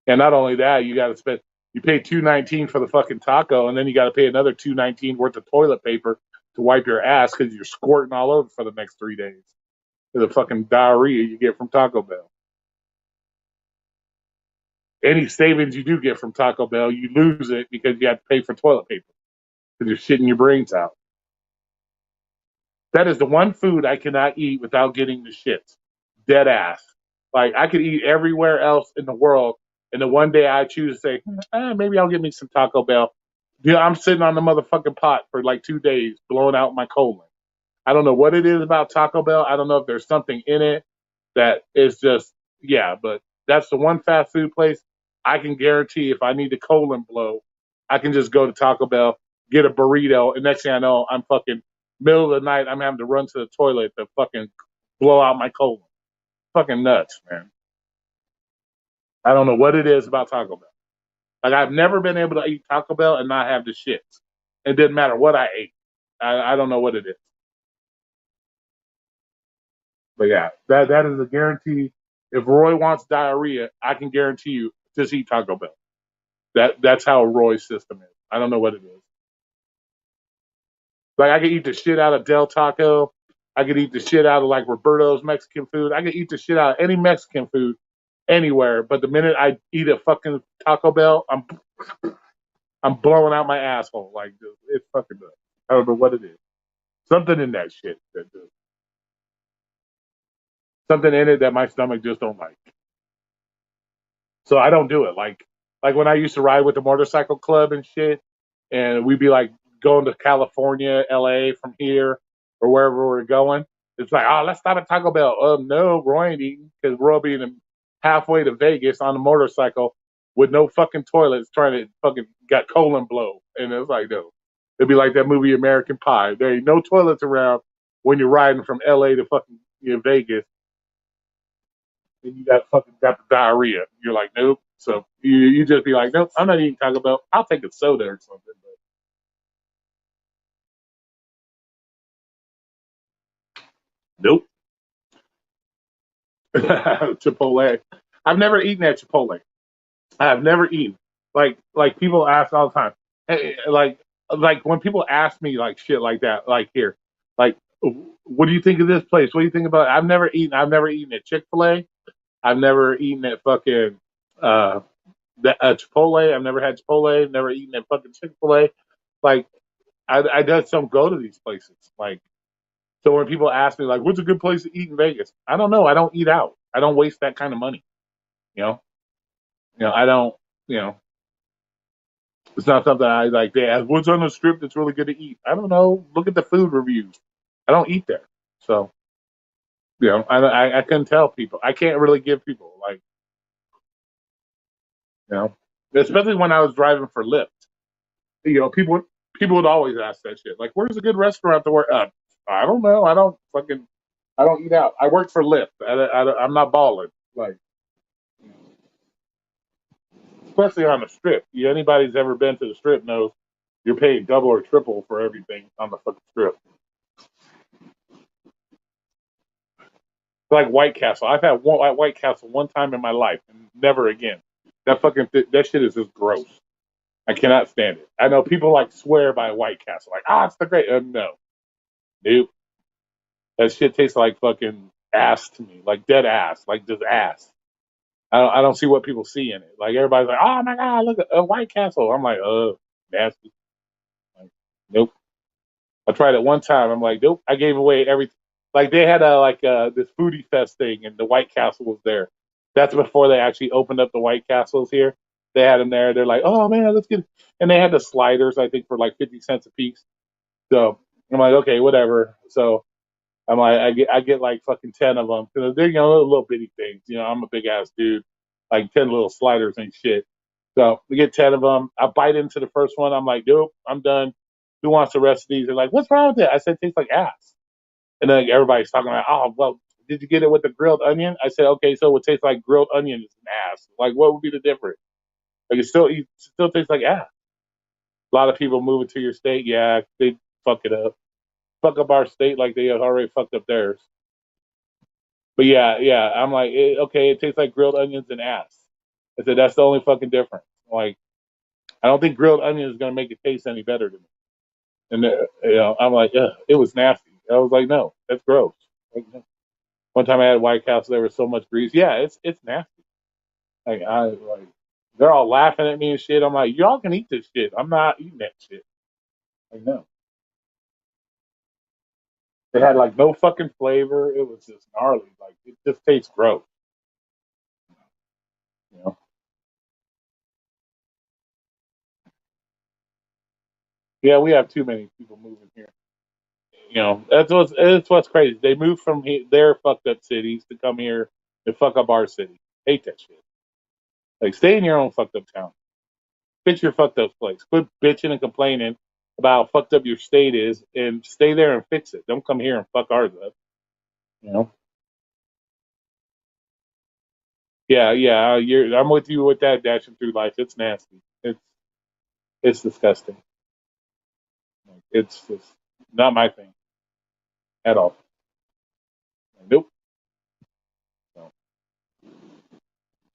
and not only that, you got to spend. You pay 219 for the fucking taco, and then you got to pay another 219 worth of toilet paper to wipe your ass because you're squirting all over for the next 3 days. The fucking diarrhea you get from Taco Bell. Any savings you do get from Taco Bell, you lose it because you have to pay for toilet paper because you're shitting your brains out. That is the one food I cannot eat without getting the shits. Dead ass. Like I could eat everywhere else in the world, and the one day I choose to say, maybe I'll get me some Taco Bell. Yeah, I'm sitting on the motherfucking pot for like 2 days, blowing out my colon. I don't know what it is about Taco Bell. I don't know if there's something in it that is just yeah, but that's the one fast food place I can guarantee if I need to colon blow, I can just go to Taco Bell, get a burrito, and next thing I know, I'm fucking middle of the night, I'm having to run to the toilet to fucking blow out my colon. Fucking nuts, man. I don't know what it is about Taco Bell. Like I've never been able to eat Taco Bell and not have the shits. It didn't matter what I ate. I don't know what it is. But yeah, that is a guarantee. If Roy wants diarrhea, I can guarantee you just eat Taco Bell. That's how Roy's system is. I don't know what it is. Like I could eat the shit out of Del Taco. I could eat the shit out of like Roberto's Mexican food. I could eat the shit out of any Mexican food anywhere. But the minute I eat a fucking Taco Bell, I'm blowing out my asshole. Like it's fucking good. I don't know what it is. Something in that shit. Something in it that my stomach just don't like. So I don't do it. Like when I used to ride with the motorcycle club and shit, and we'd be like going to California, LA from here or wherever we're going. It's like, oh, let's stop at Taco Bell. Oh no, Roy ain't eating because we're all being halfway to Vegas on a motorcycle with no fucking toilets, trying to fucking got colon blow, and it's like no. It'd be like that movie American Pie. There ain't no toilets around when you're riding from LA to fucking Vegas and you got the diarrhea. You're like, nope. So you just be like, nope, I'm not eating Taco Bell. I'll take a soda or something. But nope. Chipotle. I've never eaten at Chipotle. I've never eaten. Like people ask all the time. Hey, like when people ask me like shit like that, like here, like what do you think of this place? What do you think about it? I've never eaten. I've never eaten at Chick-fil-A. I've never eaten at fucking uh, Chipotle. I've never had Chipotle. Never eaten at fucking Chick-fil-A. Like I just don't go to these places. Like so when people ask me like, what's a good place to eat in Vegas? I don't know. I don't eat out. I don't waste that kind of money. You know. I don't. You know. It's not something I like. They ask, what's on the strip that's really good to eat? I don't know. Look at the food reviews. I don't eat there, so I couldn't tell people. I can't really give people like you know, especially when I was driving for Lyft. People would always ask that shit. Like, where's a good restaurant to work? I don't know. I don't eat out. I work for Lyft. I'm not balling. Like, especially on the strip. Anybody's ever been to the strip knows you're paying double or triple for everything on the fucking strip. Like White Castle. I've had one at White Castle one time in my life and never again. That shit is just gross. I cannot stand it. I know people like swear by White Castle, like it's the great. No, nope. That shit tastes like fucking ass to me, like dead ass, like just ass. I don't see what people see in it. Like everybody's like, oh my god, look at a White Castle. I'm like, nasty. Like, nope. I tried it one time. I'm like, nope. I gave away everything. Like they had this foodie fest thing, and the White Castle was there. That's before they actually opened up the White Castles here. They had them there. They're like, oh man, let's get. And they had the sliders, I think, for like 50 cents a piece. So I'm like, okay, whatever. So I'm like, I get like fucking 10 of them because they're little bitty things. I'm a big ass dude. like 10 little sliders and shit. So we get 10 of them. I bite into the first one. I'm like, nope, I'm done. Who wants the rest of these? They're like, what's wrong with it? I said, it tastes like ass. And then everybody's talking about, oh, well, did you get it with the grilled onion? I said, okay, so it tastes like grilled onion is an ass. Like, what would be the difference? Like, it still tastes like ass. A lot of people moving to your state, yeah, they fuck it up. Fuck up our state like they have already fucked up theirs. But yeah, I'm like, okay, it tastes like grilled onions and ass. I said, that's the only fucking difference. Like, I don't think grilled onion is going to make it taste any better to me. And, I'm like, ugh, it was nasty. I was like, no, that's gross. Like, no. One time I had White House, there was so much grease. Yeah, it's nasty. Like they're all laughing at me and shit. I'm like, y'all can eat this shit. I'm not eating that shit. Like no, it had like no fucking flavor. It was just gnarly. Like it just tastes gross. You know? Yeah, we have too many people moving here. That's what's crazy. They moved from their fucked up cities to come here and fuck up our city. Hate that shit. Like stay in your own fucked up town. Fix your fucked up place. Quit bitching and complaining about how fucked up your state is, and stay there and fix it. Don't come here and fuck ours up. You know? Yeah. I'm with you with that dashing through life. It's nasty. It's disgusting. It's just not my thing at all. Nope. No.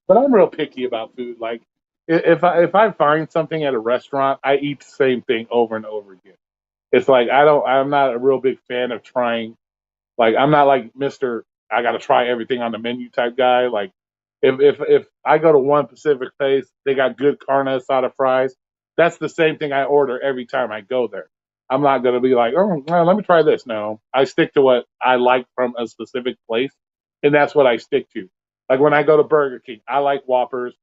But I'm real picky about food. Like if I find something at a restaurant, I eat the same thing over and over again. It's like I'm not a real big fan of trying. Like I'm not like Mister. I got to try everything on the menu type guy. Like if I go to one Pacific place, they got good carne asada fries. That's the same thing I order every time I go there. I'm not gonna be like, oh, well, let me try this. No, I stick to what I like from a specific place, and that's what I stick to. Like when I go to Burger King, I like Whoppers.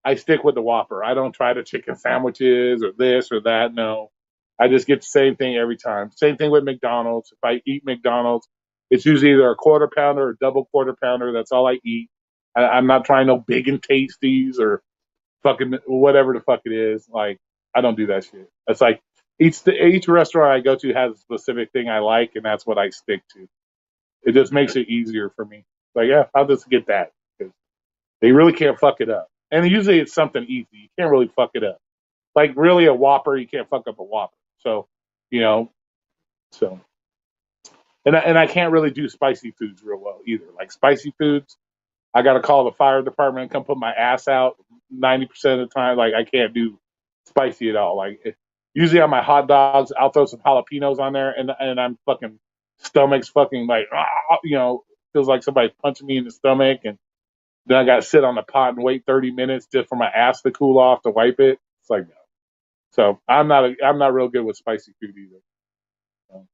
I stick with the Whopper. I don't try the chicken sandwiches or this or that. No, I just get the same thing every time. Same thing with McDonald's. If I eat McDonald's, it's usually either a quarter pounder or double quarter pounder. That's all I eat. I'm not trying no big and tasties or fucking whatever the fuck it is. Like I don't do that shit. It's like each restaurant I go to has a specific thing I like, and that's what I stick to. It just makes it easier for me. Like yeah, I'll just get that because they really can't fuck it up. And usually it's something easy. You can't really fuck it up. Like really a Whopper, you can't fuck up a Whopper. So you know, so and I can't really do spicy foods real well either. Like spicy foods, I got to call the fire department and come put my ass out 90% of the time. Like I can't do spicy at all. Usually on my hot dogs, I'll throw some jalapenos on there, and I'm fucking stomach's fucking like feels like somebody punching me in the stomach, and then I got to sit on the pot and wait 30 minutes just for my ass to cool off to wipe it. It's like no. So I'm not real good with spicy food either. So,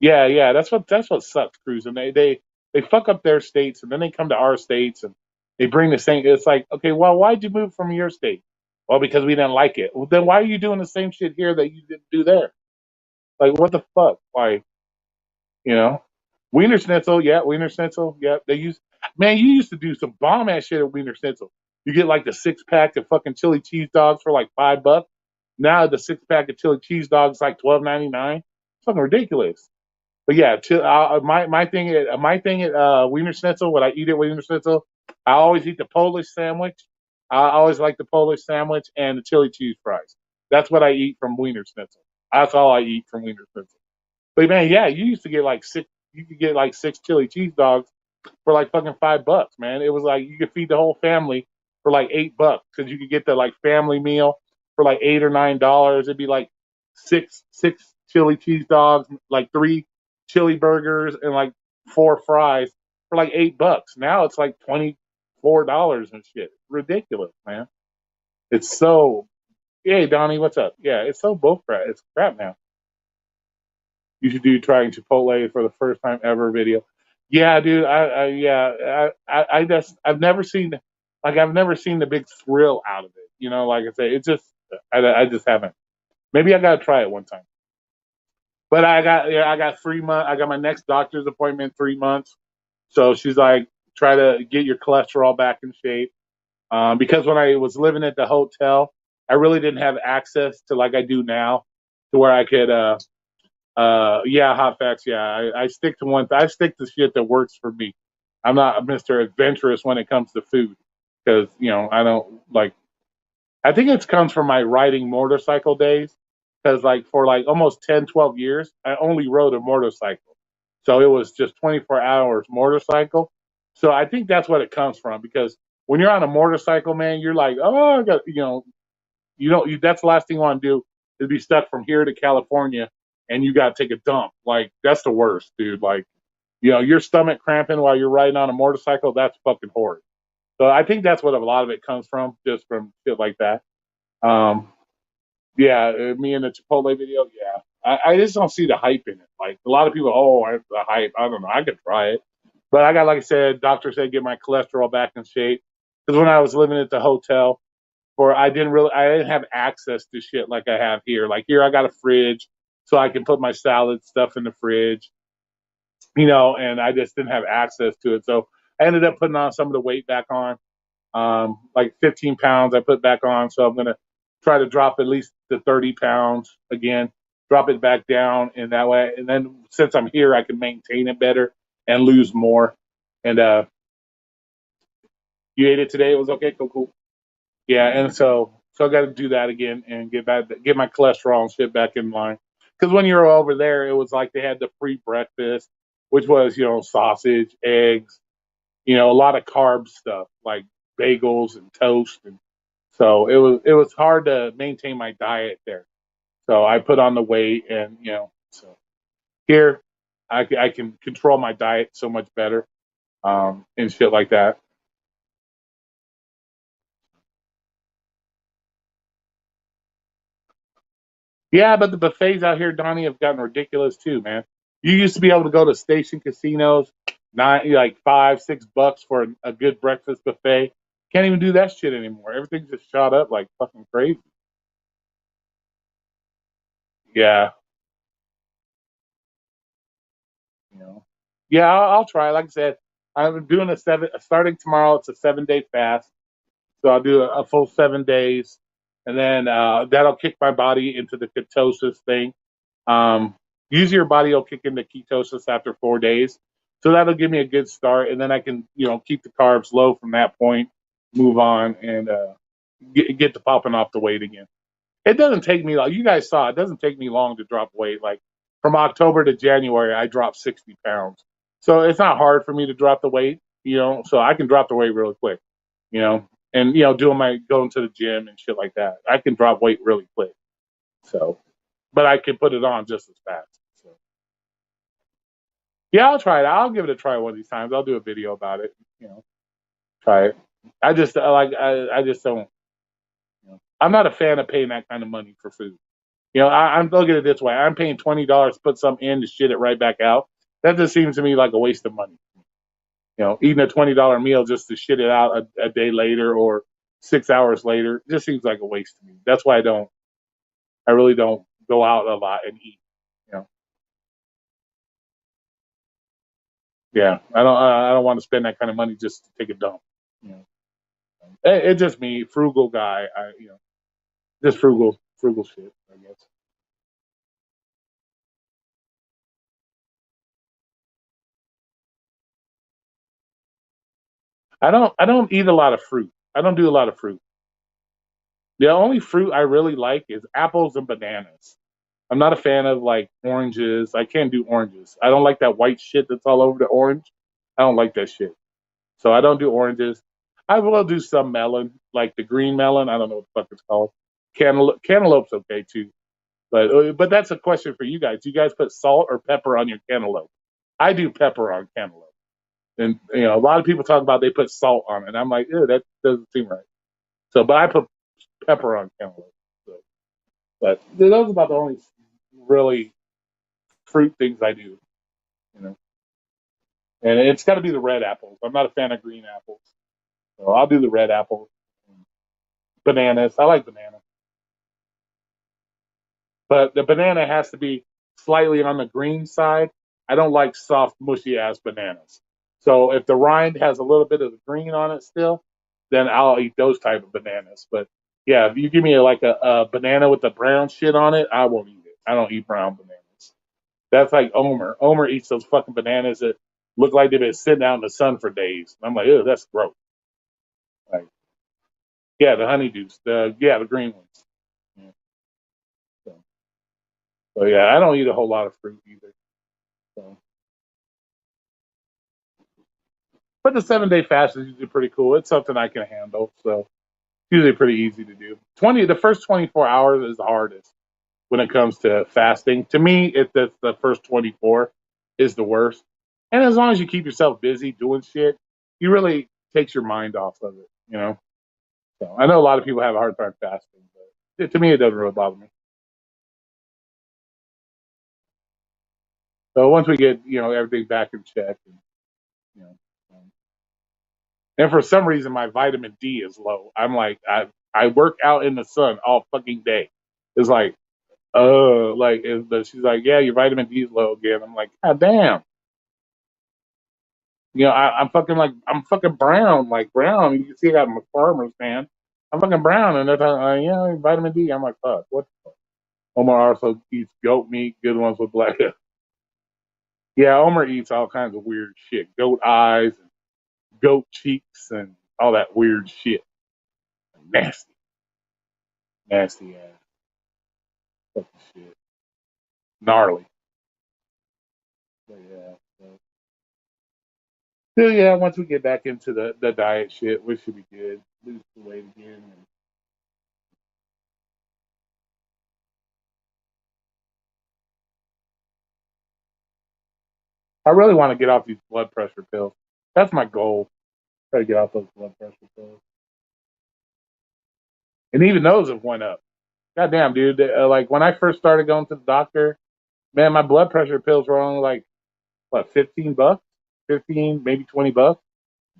yeah. That's what sucks, cruising. They fuck up their states and then they come to our states and they bring the same. It's like, okay, well, why'd you move from your state? Well, because we didn't like it. Well, then why are you doing the same shit here that you didn't do there? Like, what the fuck? Like, you know, Wiener Schnitzel, yeah, Wiener Schnitzel, yeah. Man, you used to do some bomb ass shit at Wiener Schnitzel. You get like the 6 pack of fucking chili cheese dogs for like $5. Now the 6 pack of chili cheese dogs like $12.99. Fucking ridiculous. But yeah, my thing at Wiener Schnitzel. What I eat at Wiener Schnitzel, I always eat the Polish sandwich. I always like the Polish sandwich and the chili cheese fries. That's what I eat from Wiener Schnitzel. That's all I eat from Wiener Schnitzel. But man, yeah, you used to get like six. You could get like 6 chili cheese dogs for like fucking $5, man. It was like you could feed the whole family for like $8 because you could get the like family meal for like $8 or $9. It'd be like six chili cheese dogs, like 3 chili burgers, and like 4 fries for like $8. Now it's like $24 and shit. Ridiculous, man. It's so. Hey, Donnie, what's up? Yeah, it's so bullcrap. It's crap now. You should do trying Chipotle for the first time ever video. Yeah, dude. I've never seen the big thrill out of it. Like I say, it's just I just haven't. Maybe I gotta try it one time. But I got 3 months. I got my next doctor's appointment in 3 months. So she's like, try to get your cholesterol back in shape. Because when I was living at the hotel, I really didn't have access to like I do now, to where I could yeah, hot facts. Yeah, I stick to one. I stick to shit that works for me. I'm not Mr. Adventurous when it comes to food, because I don't like. I think it comes from my riding motorcycle days, because like for like almost 10, 12 years, I only rode a motorcycle, so it was just 24 hours motorcycle. So I think that's what it comes from, because when you're on a motorcycle, man, you're like, oh, I got you don't. That's the last thing you want to do is be stuck from here to California, and you got to take a dump. Like that's the worst, dude. Like your stomach cramping while you're riding on a motorcycle. That's fucking horrid. So I think that's what a lot of it comes from, just from shit like that. Um, yeah, me and the Chipotle video. Yeah, I just don't see the hype in it. Like a lot of people, oh, the hype. I don't know. I could try it, but I got, like I said, doctor said get my cholesterol back in shape, because when I was living at the hotel, or I didn't have access to shit like I have here. Like here I got a fridge so I can put my salad stuff in the fridge, and I just didn't have access to it. So I ended up putting on some of the weight back on. Like 15 pounds I put back on. So I'm gonna try to drop at least the 30 pounds again, drop it back down in that way. And then since I'm here I can maintain it better and lose more. And you ate it today, it was okay, cool. Yeah, and so I got to do that again and get my cholesterol and shit back in line. Because when you were over there, it was like they had the free breakfast, which was sausage, eggs, a lot of carb stuff like bagels and toast, and so it was hard to maintain my diet there. So I put on the weight, and so here I can control my diet so much better, and shit like that. Yeah, but the buffets out here, Donnie, have gotten ridiculous too, man. You used to be able to go to station casinos, like $5, $6 for a good breakfast buffet. Can't even do that shit anymore. Everything's just shot up like fucking crazy. Yeah, you know. Yeah, I'll try. Like I said, I'm doing starting tomorrow. It's a 7-day fast, so I'll do a full 7 days, and then that'll kick my body into the ketosis thing. Um, Usually your body will kick into ketosis after 4 days. So that'll give me a good start. And then I can, keep the carbs low from that point, move on, and get to popping off the weight again. It doesn't take me long. You guys saw it doesn't take me long to drop weight. Like from October to January, I dropped 60 pounds. So it's not hard for me to drop the weight, so I can drop the weight really quick, you know, and, doing going to the gym and shit like that. I can drop weight really quick. So, but I can put it on just as fast. So, yeah, I'll try it. I'll give it a try one of these times. I'll do a video about it. Try it. I just don't. I'm not a fan of paying that kind of money for food. I'm looking at it this way. I'm paying $20 to put something in to shit it right back out. That just seems to me like a waste of money. Eating a $20 meal just to shit it out a day later or 6 hours later just seems like a waste to me. That's why I don't. I really don't go out a lot and eat. You know. Yeah, I don't. I don't want to spend that kind of money just to take a dump. You know, it's just me, frugal guy. Just frugal shit. I guess. I don't eat a lot of fruit. I don't do a lot of fruit. The only fruit I really like is apples and bananas. I'm not a fan of like oranges. I can't do oranges. I don't like that white shit that's all over the orange. I don't like that shit. So I don't do oranges. I will do some melon, like the green melon. I don't know what the fuck it's called. Cantaloupe's okay too. But that's a question for you guys. Do you guys put salt or pepper on your cantaloupe? I do pepper on cantaloupe. And a lot of people talk about they put salt on it. I'm like, ew, that doesn't seem right. So, but I put pepper on cantaloupe. So, but those are about the only really fruit things I do. You know, and it's got to be the red apples. I'm not a fan of green apples, so I'll do the red apples. Bananas, I like bananas, but the banana has to be slightly on the green side. I don't like soft, mushy ass bananas. So if the rind has a little bit of the green on it still, then I'll eat those type of bananas. But yeah, if you give me like a banana with the brown shit on it, I won't eat it. I don't eat brown bananas. That's like Omer. Omer eats those fucking bananas that look like they've been sitting out in the sun for days. I'm like, ew, that's gross. Like, yeah, the honeydews, the green ones. Yeah, so, so yeah, I don't eat a whole lot of fruit either. So, but the 7 day fast is usually pretty cool. It's something I can handle. So usually pretty easy to do. The first 24 hours is the hardest when it comes to fasting. To me, the first 24 is the worst. And as long as you keep yourself busy doing shit, you really takes your mind off of it. So I know a lot of people have a hard time fasting, but to me, it doesn't really bother me. So once we get everything back in check, you know, um, and for some reason my vitamin D is low. I'm like I work out in the sun all fucking day. It's like but she's like, yeah, your vitamin D is low again. I'm like, god damn. I'm fucking brown, like brown. You can see I got my farmer's tan. I'm fucking brown, and they're talking, vitamin D. I'm like, fuck, what the fuck? Omar also eats goat meat, good ones with black. Yeah, Omar eats all kinds of weird shit, goat eyes, and goat cheeks, and all that weird shit. Nasty, nasty ass fucking shit, gnarly. But yeah, so yeah. Once we get back into the diet shit, we should be good. Lose the weight again. And I really want to get off these blood pressure pills. That's my goal. Try to get off those blood pressure pills. And even those have went up. Goddamn, dude. Like when I first started going to the doctor, man, my blood pressure pills were only like what, $15, 15, maybe $20.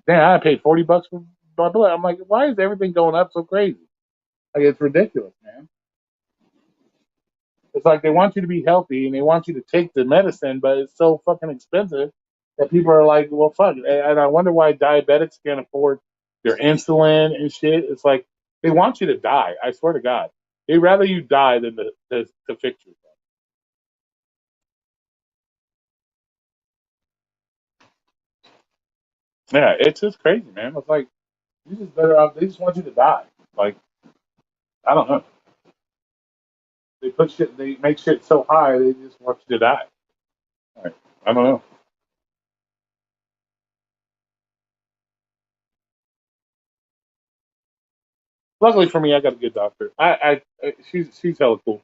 Damn, I paid $40 for my blood. I'm like, why is everything going up so crazy? Like it's ridiculous, man. It's like they want you to be healthy and they want you to take the medicine, but it's so fucking expensive that people are like, well, fuck. And I wonder why diabetics can't afford their insulin and shit. It's like they want you to die. I swear to God, they'd rather you die than to fix yourself. Yeah, it's just crazy, man. It's like you just better off. They just want you to die. Like I don't know. They make shit so high. They just want you to die. Like, I don't know. Luckily for me, I got a good doctor. She's hella cool.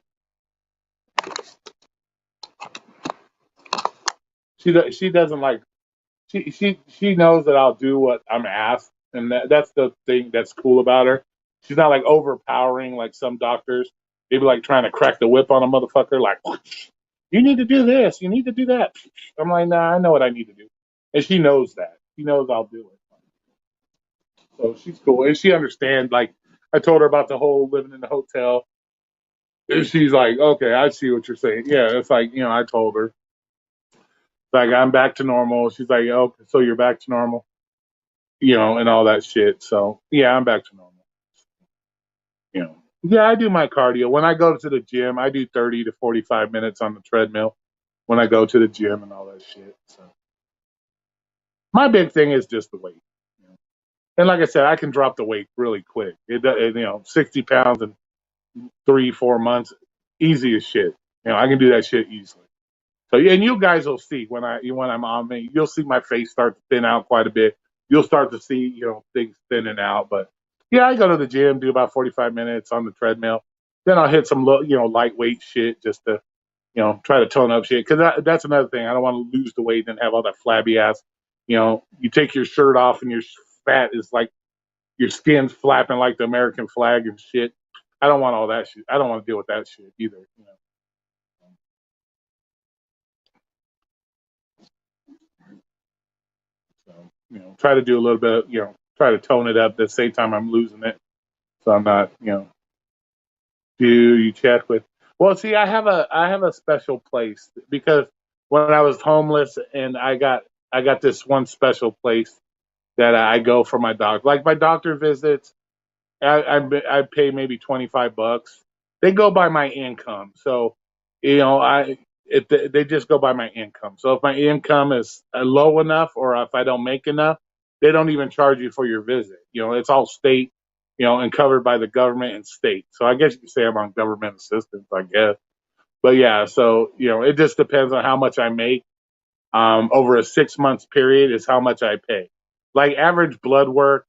She doesn't like she knows that I'll do what I'm asked, and that's the thing that's cool about her. She's not like overpowering like some doctors. They be like trying to crack the whip on a motherfucker, like you need to do this, you need to do that. I'm like, nah, I know what I need to do, and she knows that. She knows I'll do it. So she's cool, and she understands. Like I told her about the whole living in the hotel, and she's like, okay, I see what you're saying. Yeah, it's like I told her like I'm back to normal. She's like, oh, so you're back to normal, and all that shit. So yeah, I'm back to normal. Yeah, I do my cardio when I go to the gym. I do 30 to 45 minutes on the treadmill when I go to the gym and all that shit. So my big thing is just the weight. And like I said, I can drop the weight really quick. 60 pounds in 3 4 months, easy as shit. I can do that shit easily. So yeah, and you guys will see when I'm on me, you'll see my face start to thin out quite a bit. You'll start to see things thinning out. But yeah, I go to the gym, do about 45 minutes on the treadmill. Then I'll hit some lightweight shit just to try to tone up shit. Because that's another thing. I don't want to lose the weight and have all that flabby ass. You take your shirt off and your fat is like your skin's flapping like the American flag and shit. I don't want all that shit. I don't want to deal with that shit either. So, try to do a little bit, try to tone it up at the same time I'm losing it. So I'm not, who you chat with. Well, see, I have a special place because when I was homeless and I got this one special place that I go for my dog. Like my doctor visits, I pay maybe $25. They go by my income, so they just go by my income. So if my income is low enough, or if I don't make enough, they don't even charge you for your visit. It's all state, and covered by the government and state. So I guess you could say I'm on government assistance, I guess. But yeah, so it just depends on how much I make. Over a 6 months period is how much I pay. Like average blood work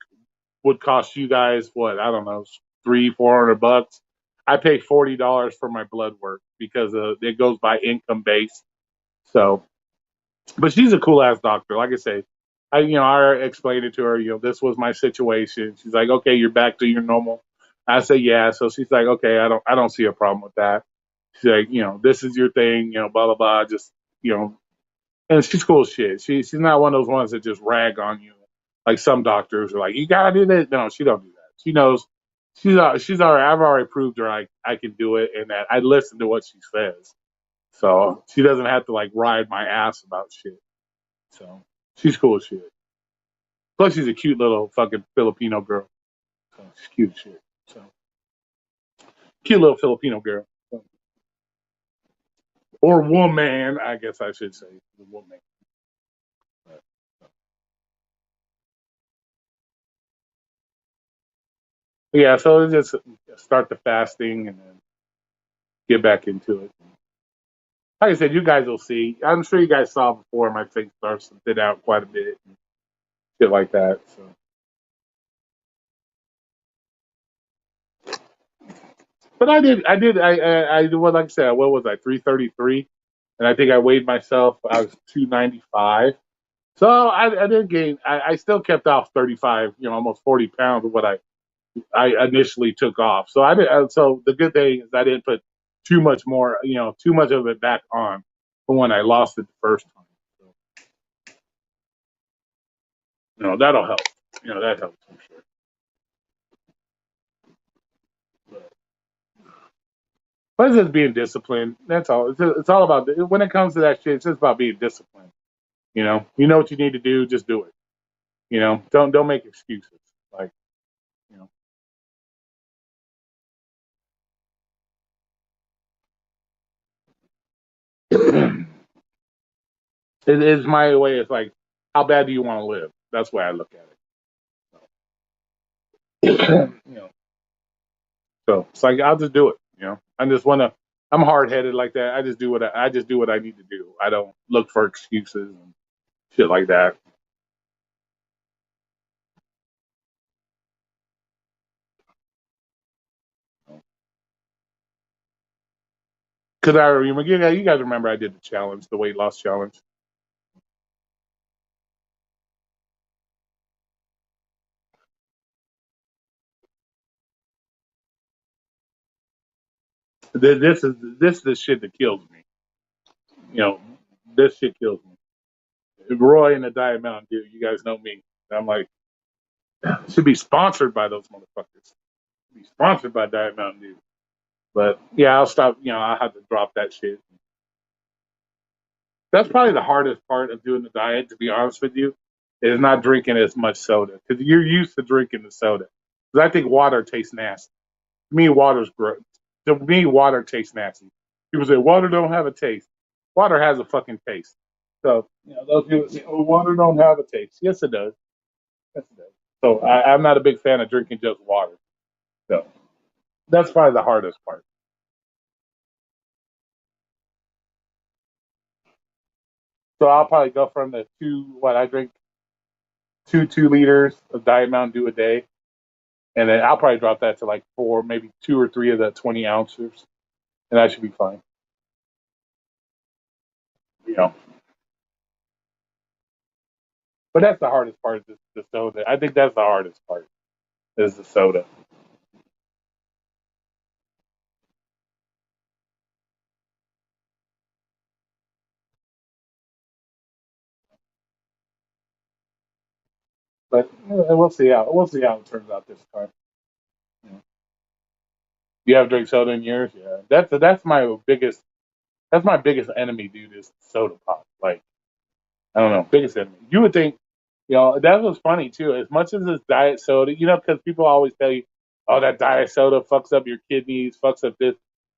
would cost you guys what, I don't know, 300-400 bucks. I pay $40 for my blood work because it goes by income base. So, but she's a cool ass doctor. Like I say, I explained it to her. This was my situation. She's like, okay, you're back to your normal. I say, yeah. So she's like, okay, I don't see a problem with that. She's like, this is your thing. Blah blah blah. Just you know, and she's cool as shit. She's not one of those ones that just rag on you, like some doctors are like, you gotta do this. No, she don't do that. She knows she's already. I've already proved her I can do it, and that I listen to what she says. So she doesn't have to like ride my ass about shit. So she's cool as shit. Plus she's a cute little fucking Filipino girl. So she's cute as shit. So cute little Filipino girl. So, or woman, I guess I should say, the woman. But, yeah, so just start the fasting and then get back into it. Like I said, you guys will see. I'm sure you guys saw before my face starts to thin out quite a bit and shit like that. So, but well, like I said, what was I, 333, and I think I weighed myself. I was 295. So I did gain. I still kept off 35, almost 40 pounds of what I initially took off. So I did. So the good thing is I didn't put too much more, too much of it back on from when I lost it the first time. So, that'll help. That helps for sure. But it's just being disciplined. That's all. It's all about when it comes to that shit. It's just about being disciplined. You know what you need to do. Just do it. Don't make excuses. Like you know, it is my way. It's like, how bad do you want to live? That's the way I look at it. So it's like I'll just do it. I just want to. I'm hard headed like that. I just do what I need to do. I don't look for excuses and shit like that. Because I remember, you guys remember I did the challenge, the weight loss challenge. This is the shit that kills me. You know, this shit kills me. Roy and the Diet Mountain Dew, you guys know me. I'm like, should be sponsored by those motherfuckers. Be sponsored by Diet Mountain Dew. But yeah, I'll stop. I'll have to drop that shit. That's probably the hardest part of doing the diet, to be honest with you, is not drinking as much soda because you're used to drinking the soda. Because I think water tastes nasty. To me, water's gross. To me, water tastes nasty. People say water don't have a taste. Water has a fucking taste. So those people say, "Oh, water don't have a taste." Yes, it does. Yes, it does. So I'm not a big fan of drinking just water. So that's probably the hardest part. So I'll probably go from the what I drink 2 liters of Diet Mountain Dew a day, and then I'll probably drop that to like four, maybe 2 or 3 of the 20 ounces, and that should be fine. You know, but that's the hardest part. Is the soda. I think that's the hardest part is the soda. But we'll see how it turns out this time. You know. You have drink soda in yours? Yeah. That's my biggest enemy, dude, is soda pop. Like, I don't know, biggest enemy. You would think, that was funny too. As much as this diet soda, because people always tell you, oh, that diet soda fucks up your kidneys, fucks up this.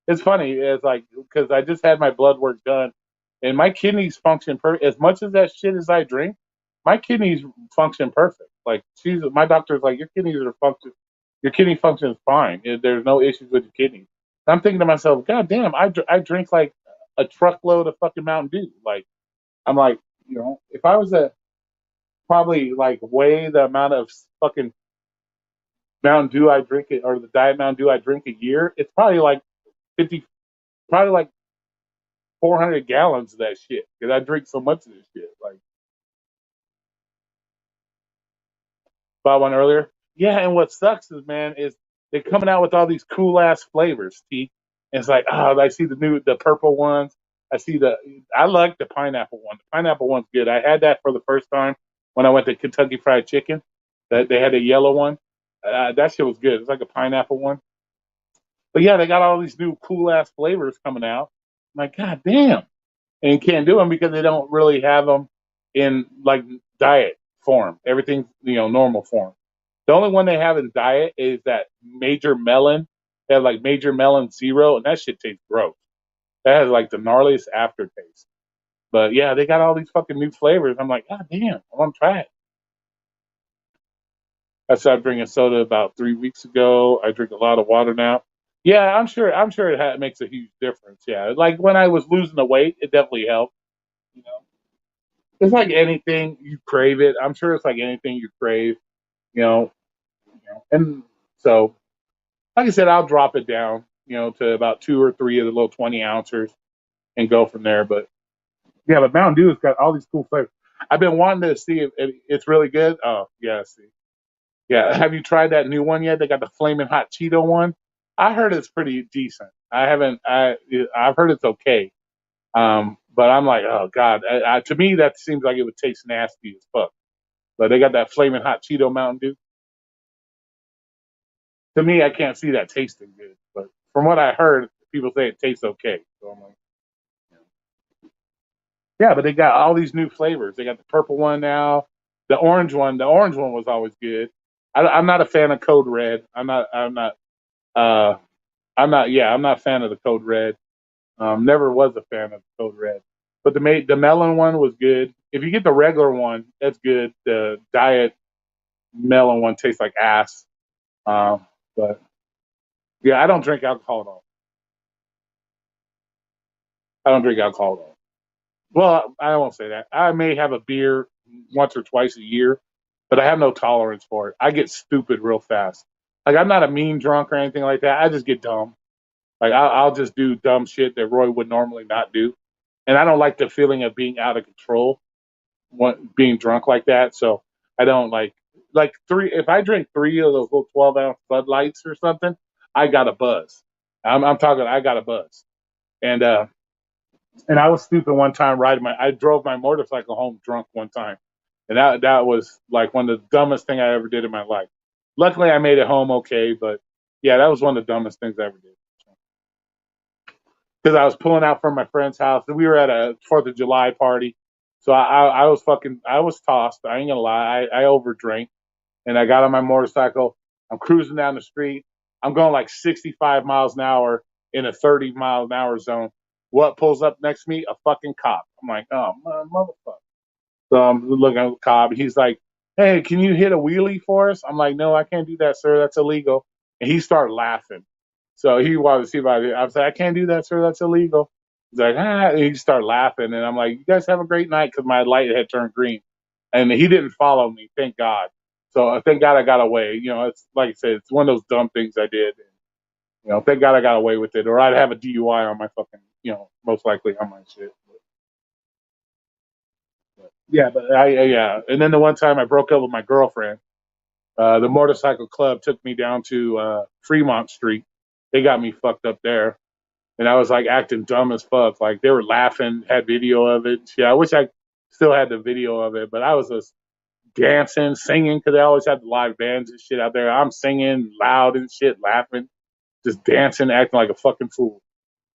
It's funny. It's like, because I just had my blood work done and my kidneys function perfect. As much as that shit as I drink, my kidneys function perfect. Like, my doctor's like, your kidney function is fine. There's no issues with your kidneys. I'm thinking to myself, God damn, I drink like a truckload of fucking Mountain Dew. Like, I'm like, if I was to probably like weigh the amount of fucking Mountain Dew I drink it or the Diet Mountain Dew I drink a year, it's probably like 50, probably like 400 gallons of that shit because I drink so much of this shit. Like, bought one earlier. Yeah, and what sucks is, man, is they're coming out with all these cool ass flavors. T. And it's like, I see the purple ones. I like the pineapple one. The pineapple one's good. I had that for the first time when I went to Kentucky Fried Chicken. That they had a yellow one. That shit was good. It's like a pineapple one. But yeah, they got all these new cool ass flavors coming out. I'm like, God damn. And you can't do them because they don't really have them in like diet form. Everything's, normal form. The only one they have in diet is that Major Melon. They have like Major Melon Zero, and that shit tastes gross. That has like the gnarliest aftertaste. But yeah, they got all these fucking new flavors. I'm like, God damn, I want to try it. I started drinking soda about 3 weeks ago. I drink a lot of water now. Yeah, I'm sure. I'm sure it makes a huge difference. Yeah, like when I was losing the weight, it definitely helped. You know, it's like anything you crave it. I'm sure it's like anything you crave. You know, and so like I said, I'll drop it down. To about 2 or 3 of the little 20 ounces and go from there. But yeah, but Mountain Dew has got all these cool flavors. I've been wanting to see if it's really good. Oh yeah, see. Yeah, have you tried that new one yet? They got the flaming hot Cheeto one. I heard it's pretty decent. I haven't. I've heard it's okay. But I'm like, oh god. To me, that seems like it would taste nasty as fuck. But they got that flaming hot Cheeto Mountain Dew. To me, I can't see that tasting good. But from what I heard, people say it tastes okay. So I'm like, yeah. But they got all these new flavors. They got the purple one now. The orange one. The orange one was always good. I'm not a fan of Code Red. I'm not. I'm not. Uh, I'm not. Yeah, I'm not a fan of the Code Red. Never was a fan of Code Red. But the melon one was good. If you get the regular one, that's good. The diet melon one tastes like ass. But yeah, I don't drink alcohol at all. I don't drink alcohol at all. Well, I won't say that. I may have a beer once or twice a year, but I have no tolerance for it. I get stupid real fast. Like I'm not a mean drunk or anything like that. I just get dumb. Like I'll just do dumb shit that Roy would normally not do, and I don't like the feeling of being out of control, being drunk like that. So I don't like three. If I drink 3 of those little 12-ounce Bud Lights or something, I got a buzz. I'm talking. I got a buzz, and I was stupid one time riding I drove my motorcycle home drunk one time, and that was like one of the dumbest thing I ever did in my life. Luckily, I made it home okay, but yeah, that was one of the dumbest things I ever did. Because I was pulling out from my friend's house, and we were at a Fourth of July party. So I was I was tossed. I ain't gonna lie, I overdrank, and I got on my motorcycle. I'm cruising down the street. I'm going like 65 miles an hour in a 30-mile-an-hour zone. What pulls up next to me? A fucking cop. I'm like, oh, motherfucker. So I'm looking at the cop. He's like, hey, can you hit a wheelie for us? I'm like, no, I can't do that, sir. That's illegal. And he started laughing. So he wanted to see if I was like, I can't do that, sir. That's illegal. He's like, ah. And he started laughing. And I'm like, you guys have a great night because my light had turned green. And he didn't follow me, thank God. So thank God I got away. It's like I said, it's one of those dumb things I did. Thank God I got away with it, or I'd have a DUI on my fucking, most likely on my shit. Yeah, but yeah. And then the one time I broke up with my girlfriend, the motorcycle club took me down to Fremont Street. They got me fucked up there, and I was like acting dumb as fuck. Like they were laughing, had video of it. Yeah, I wish I still had the video of it, but I was just dancing, singing because they always had the live bands and shit out there. I'm singing loud and shit, laughing. just dancing, acting like a fucking fool.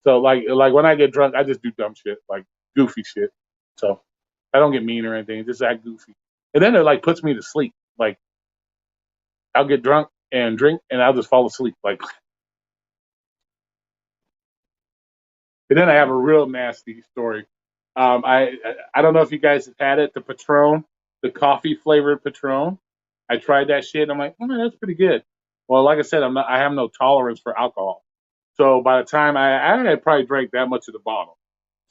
So like when I get drunk, I just do dumb shit, like goofy shit. So I don't get mean or anything, just act goofy. And then it like puts me to sleep. Like I'll get drunk and drink, and I'll just fall asleep. Like, and then I have a real nasty story. I don't know if you guys have had it, the Patron, the coffee flavored Patron. I tried that shit. I'm like, oh, man, that's pretty good. Well, like I said, I have no tolerance for alcohol. So by the time I had probably drank that much of the bottle.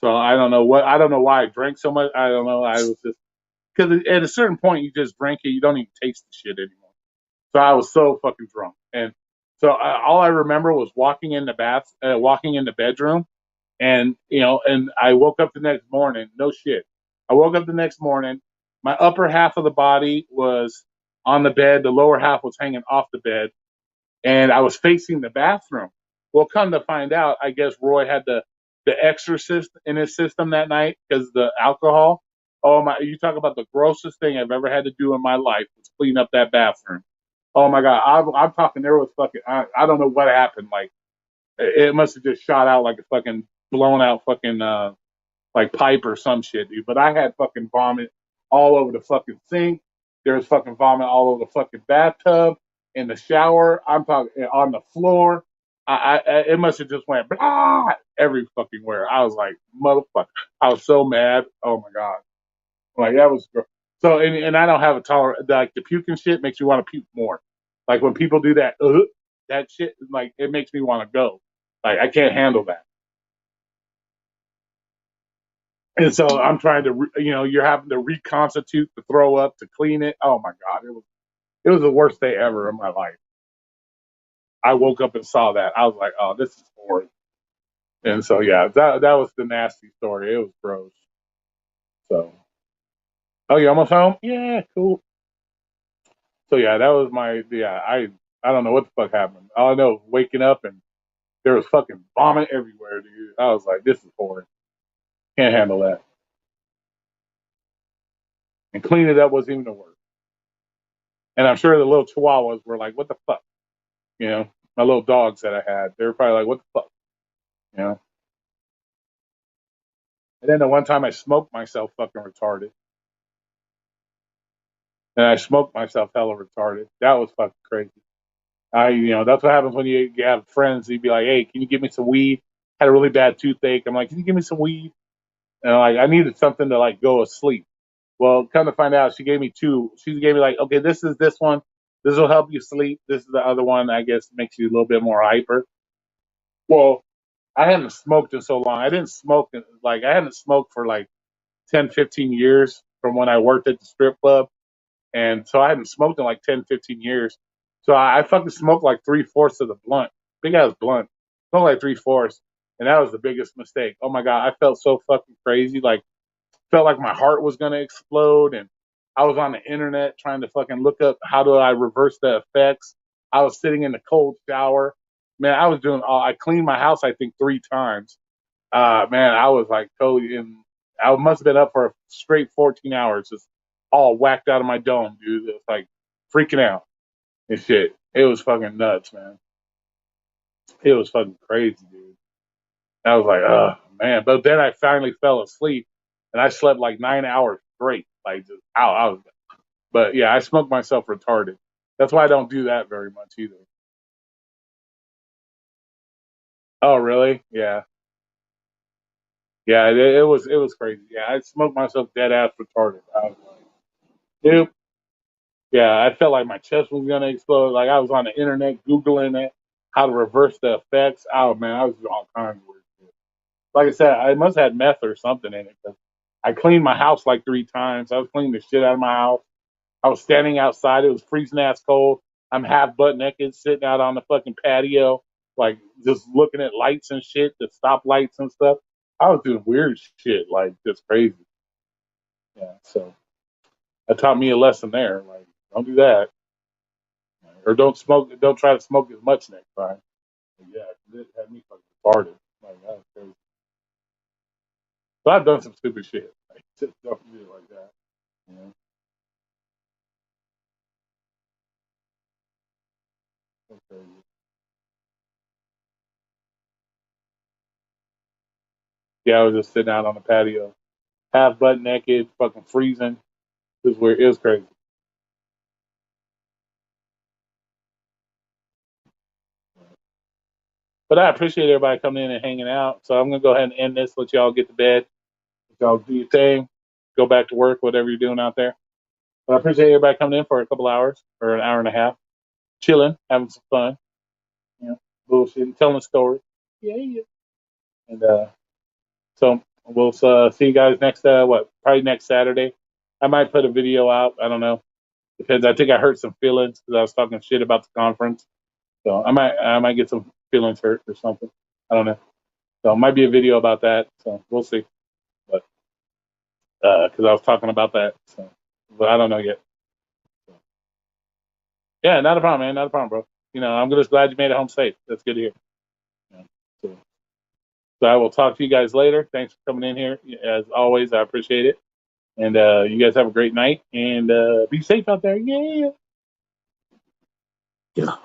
So I don't know why I drank so much. I don't know. I was just because at a certain point you just drink it, you don't even taste the shit anymore. So I was so fucking drunk, and so all I remember was walking in the bedroom, and and I woke up the next morning. No shit, I woke up the next morning. My upper half of the body was on the bed, the lower half was hanging off the bed, and I was facing the bathroom. Well, come to find out, I guess Roy had the exorcist in his system that night because the alcohol. Oh my! You talk about the grossest thing I've ever had to do in my life was clean up that bathroom. Oh my god! I'm talking. There was fucking. I don't know what happened. Like it must have just shot out like a fucking blown out fucking like pipe or some shit, dude. But I had fucking vomit all over the fucking sink. There was fucking vomit all over the fucking bathtub, in the shower. I'm talking on the floor. It must have just went blah every fucking where. I was like, motherfucker. I was so mad. Oh my god. Like that was so. And I don't have a tolerance. Like the puking shit makes me want to puke more. Like when people do that, that shit, like it makes me want to go. Like I can't handle that. And so I'm trying to, you're having to reconstitute the throw up to clean it. Oh my god, it was the worst day ever in my life. I woke up and saw that. I was like, oh, this is horrid. And so yeah, that was the nasty story. It was gross. So oh, you almost home? Yeah, cool. So yeah, that was my yeah. I don't know what the fuck happened. All I know is waking up and there was fucking vomit everywhere, dude. I was like, this is horrid. Can't handle that. And cleaning it up wasn't even the work. And I'm sure the little chihuahuas were like, what the fuck? You know, my little dogs that I had, they were probably like, what the fuck? You know. And then the one time I smoked myself fucking retarded. And I smoked myself hella retarded. That was fucking crazy. That's what happens when you have friends. You'd be like, hey, can you give me some weed? Had a really bad toothache. I'm like, can you give me some weed? And like, I needed something to like go to sleep. Well, come to find out, she gave me two. She gave me like, okay, this is this one. This will help you sleep. This is the other one. I guess makes you a little bit more hyper. Well, I hadn't smoked in so long. I hadn't smoked for like 10, 15 years from when I worked at the strip club. And so I hadn't smoked in like 10, 15 years. So I fucking smoked like 3/4 of the blunt. Big ass blunt. Smoked like 3/4. And that was the biggest mistake. Oh my God. I felt so fucking crazy. Like, felt like my heart was going to explode. And I was on the internet trying to fucking look up how do I reverse the effects. I was sitting in the cold shower. Man, I cleaned my house, I think, 3 times. Man, I was like totally in. I must have been up for a straight 14 hours, just all whacked out of my dome, dude. It was like freaking out and shit. It was fucking nuts, man. It was fucking crazy, dude. I was like, oh man. But then I finally fell asleep, and I slept like 9 hours straight, like just out. But yeah, I smoked myself retarded. That's why I don't do that very much either. Oh, really? Yeah, yeah. It was crazy. Yeah, I smoked myself dead ass retarded. I was like, nope. Yeah, I felt like my chest was gonna explode. Like I was on the internet googling it, how to reverse the effects. Oh man, I was doing all kinds of weird shit. Like I said, I must have had meth or something in it because I cleaned my house like 3 times. I was cleaning the shit out of my house. I was standing outside. It was freezing ass cold. I'm half butt naked, sitting out on the fucking patio, like just looking at lights and shit, the stop lights and stuff. I was doing weird shit, like just crazy. Yeah, so that taught me a lesson there. Like, don't do that. Or don't smoke. Don't try to smoke as much next time. But yeah, it had me fucking farted. Like that was crazy. But I've done some stupid shit. Like just don't do it like that. You know, so crazy. Yeah, I was just sitting out on the patio, half butt naked, fucking freezing. It was weird. It was crazy. But I appreciate everybody coming in and hanging out. So I'm gonna go ahead and end this. Let y'all get to bed. Let y'all do your thing. Go back to work, whatever you're doing out there. But I appreciate everybody coming in for a couple hours or an hour and a half, chilling, having some fun, you know, bullshitting, telling a story. Yeah, yeah. And so we'll see you guys next probably next Saturday. I might put a video out. I don't know. Depends. I think I hurt some feelings because I was talking shit about the conference. So I might get some feelings hurt or something. I don't know. So it might be a video about that. So we'll see. But because I was talking about that. So, but I don't know yet. So, yeah, not a problem, man. Not a problem, bro. I'm just glad you made it home safe. That's good to hear. Yeah. So, so I will talk to you guys later. Thanks for coming in here. As always, I appreciate it. And you guys have a great night and be safe out there. Yeah. Yeah.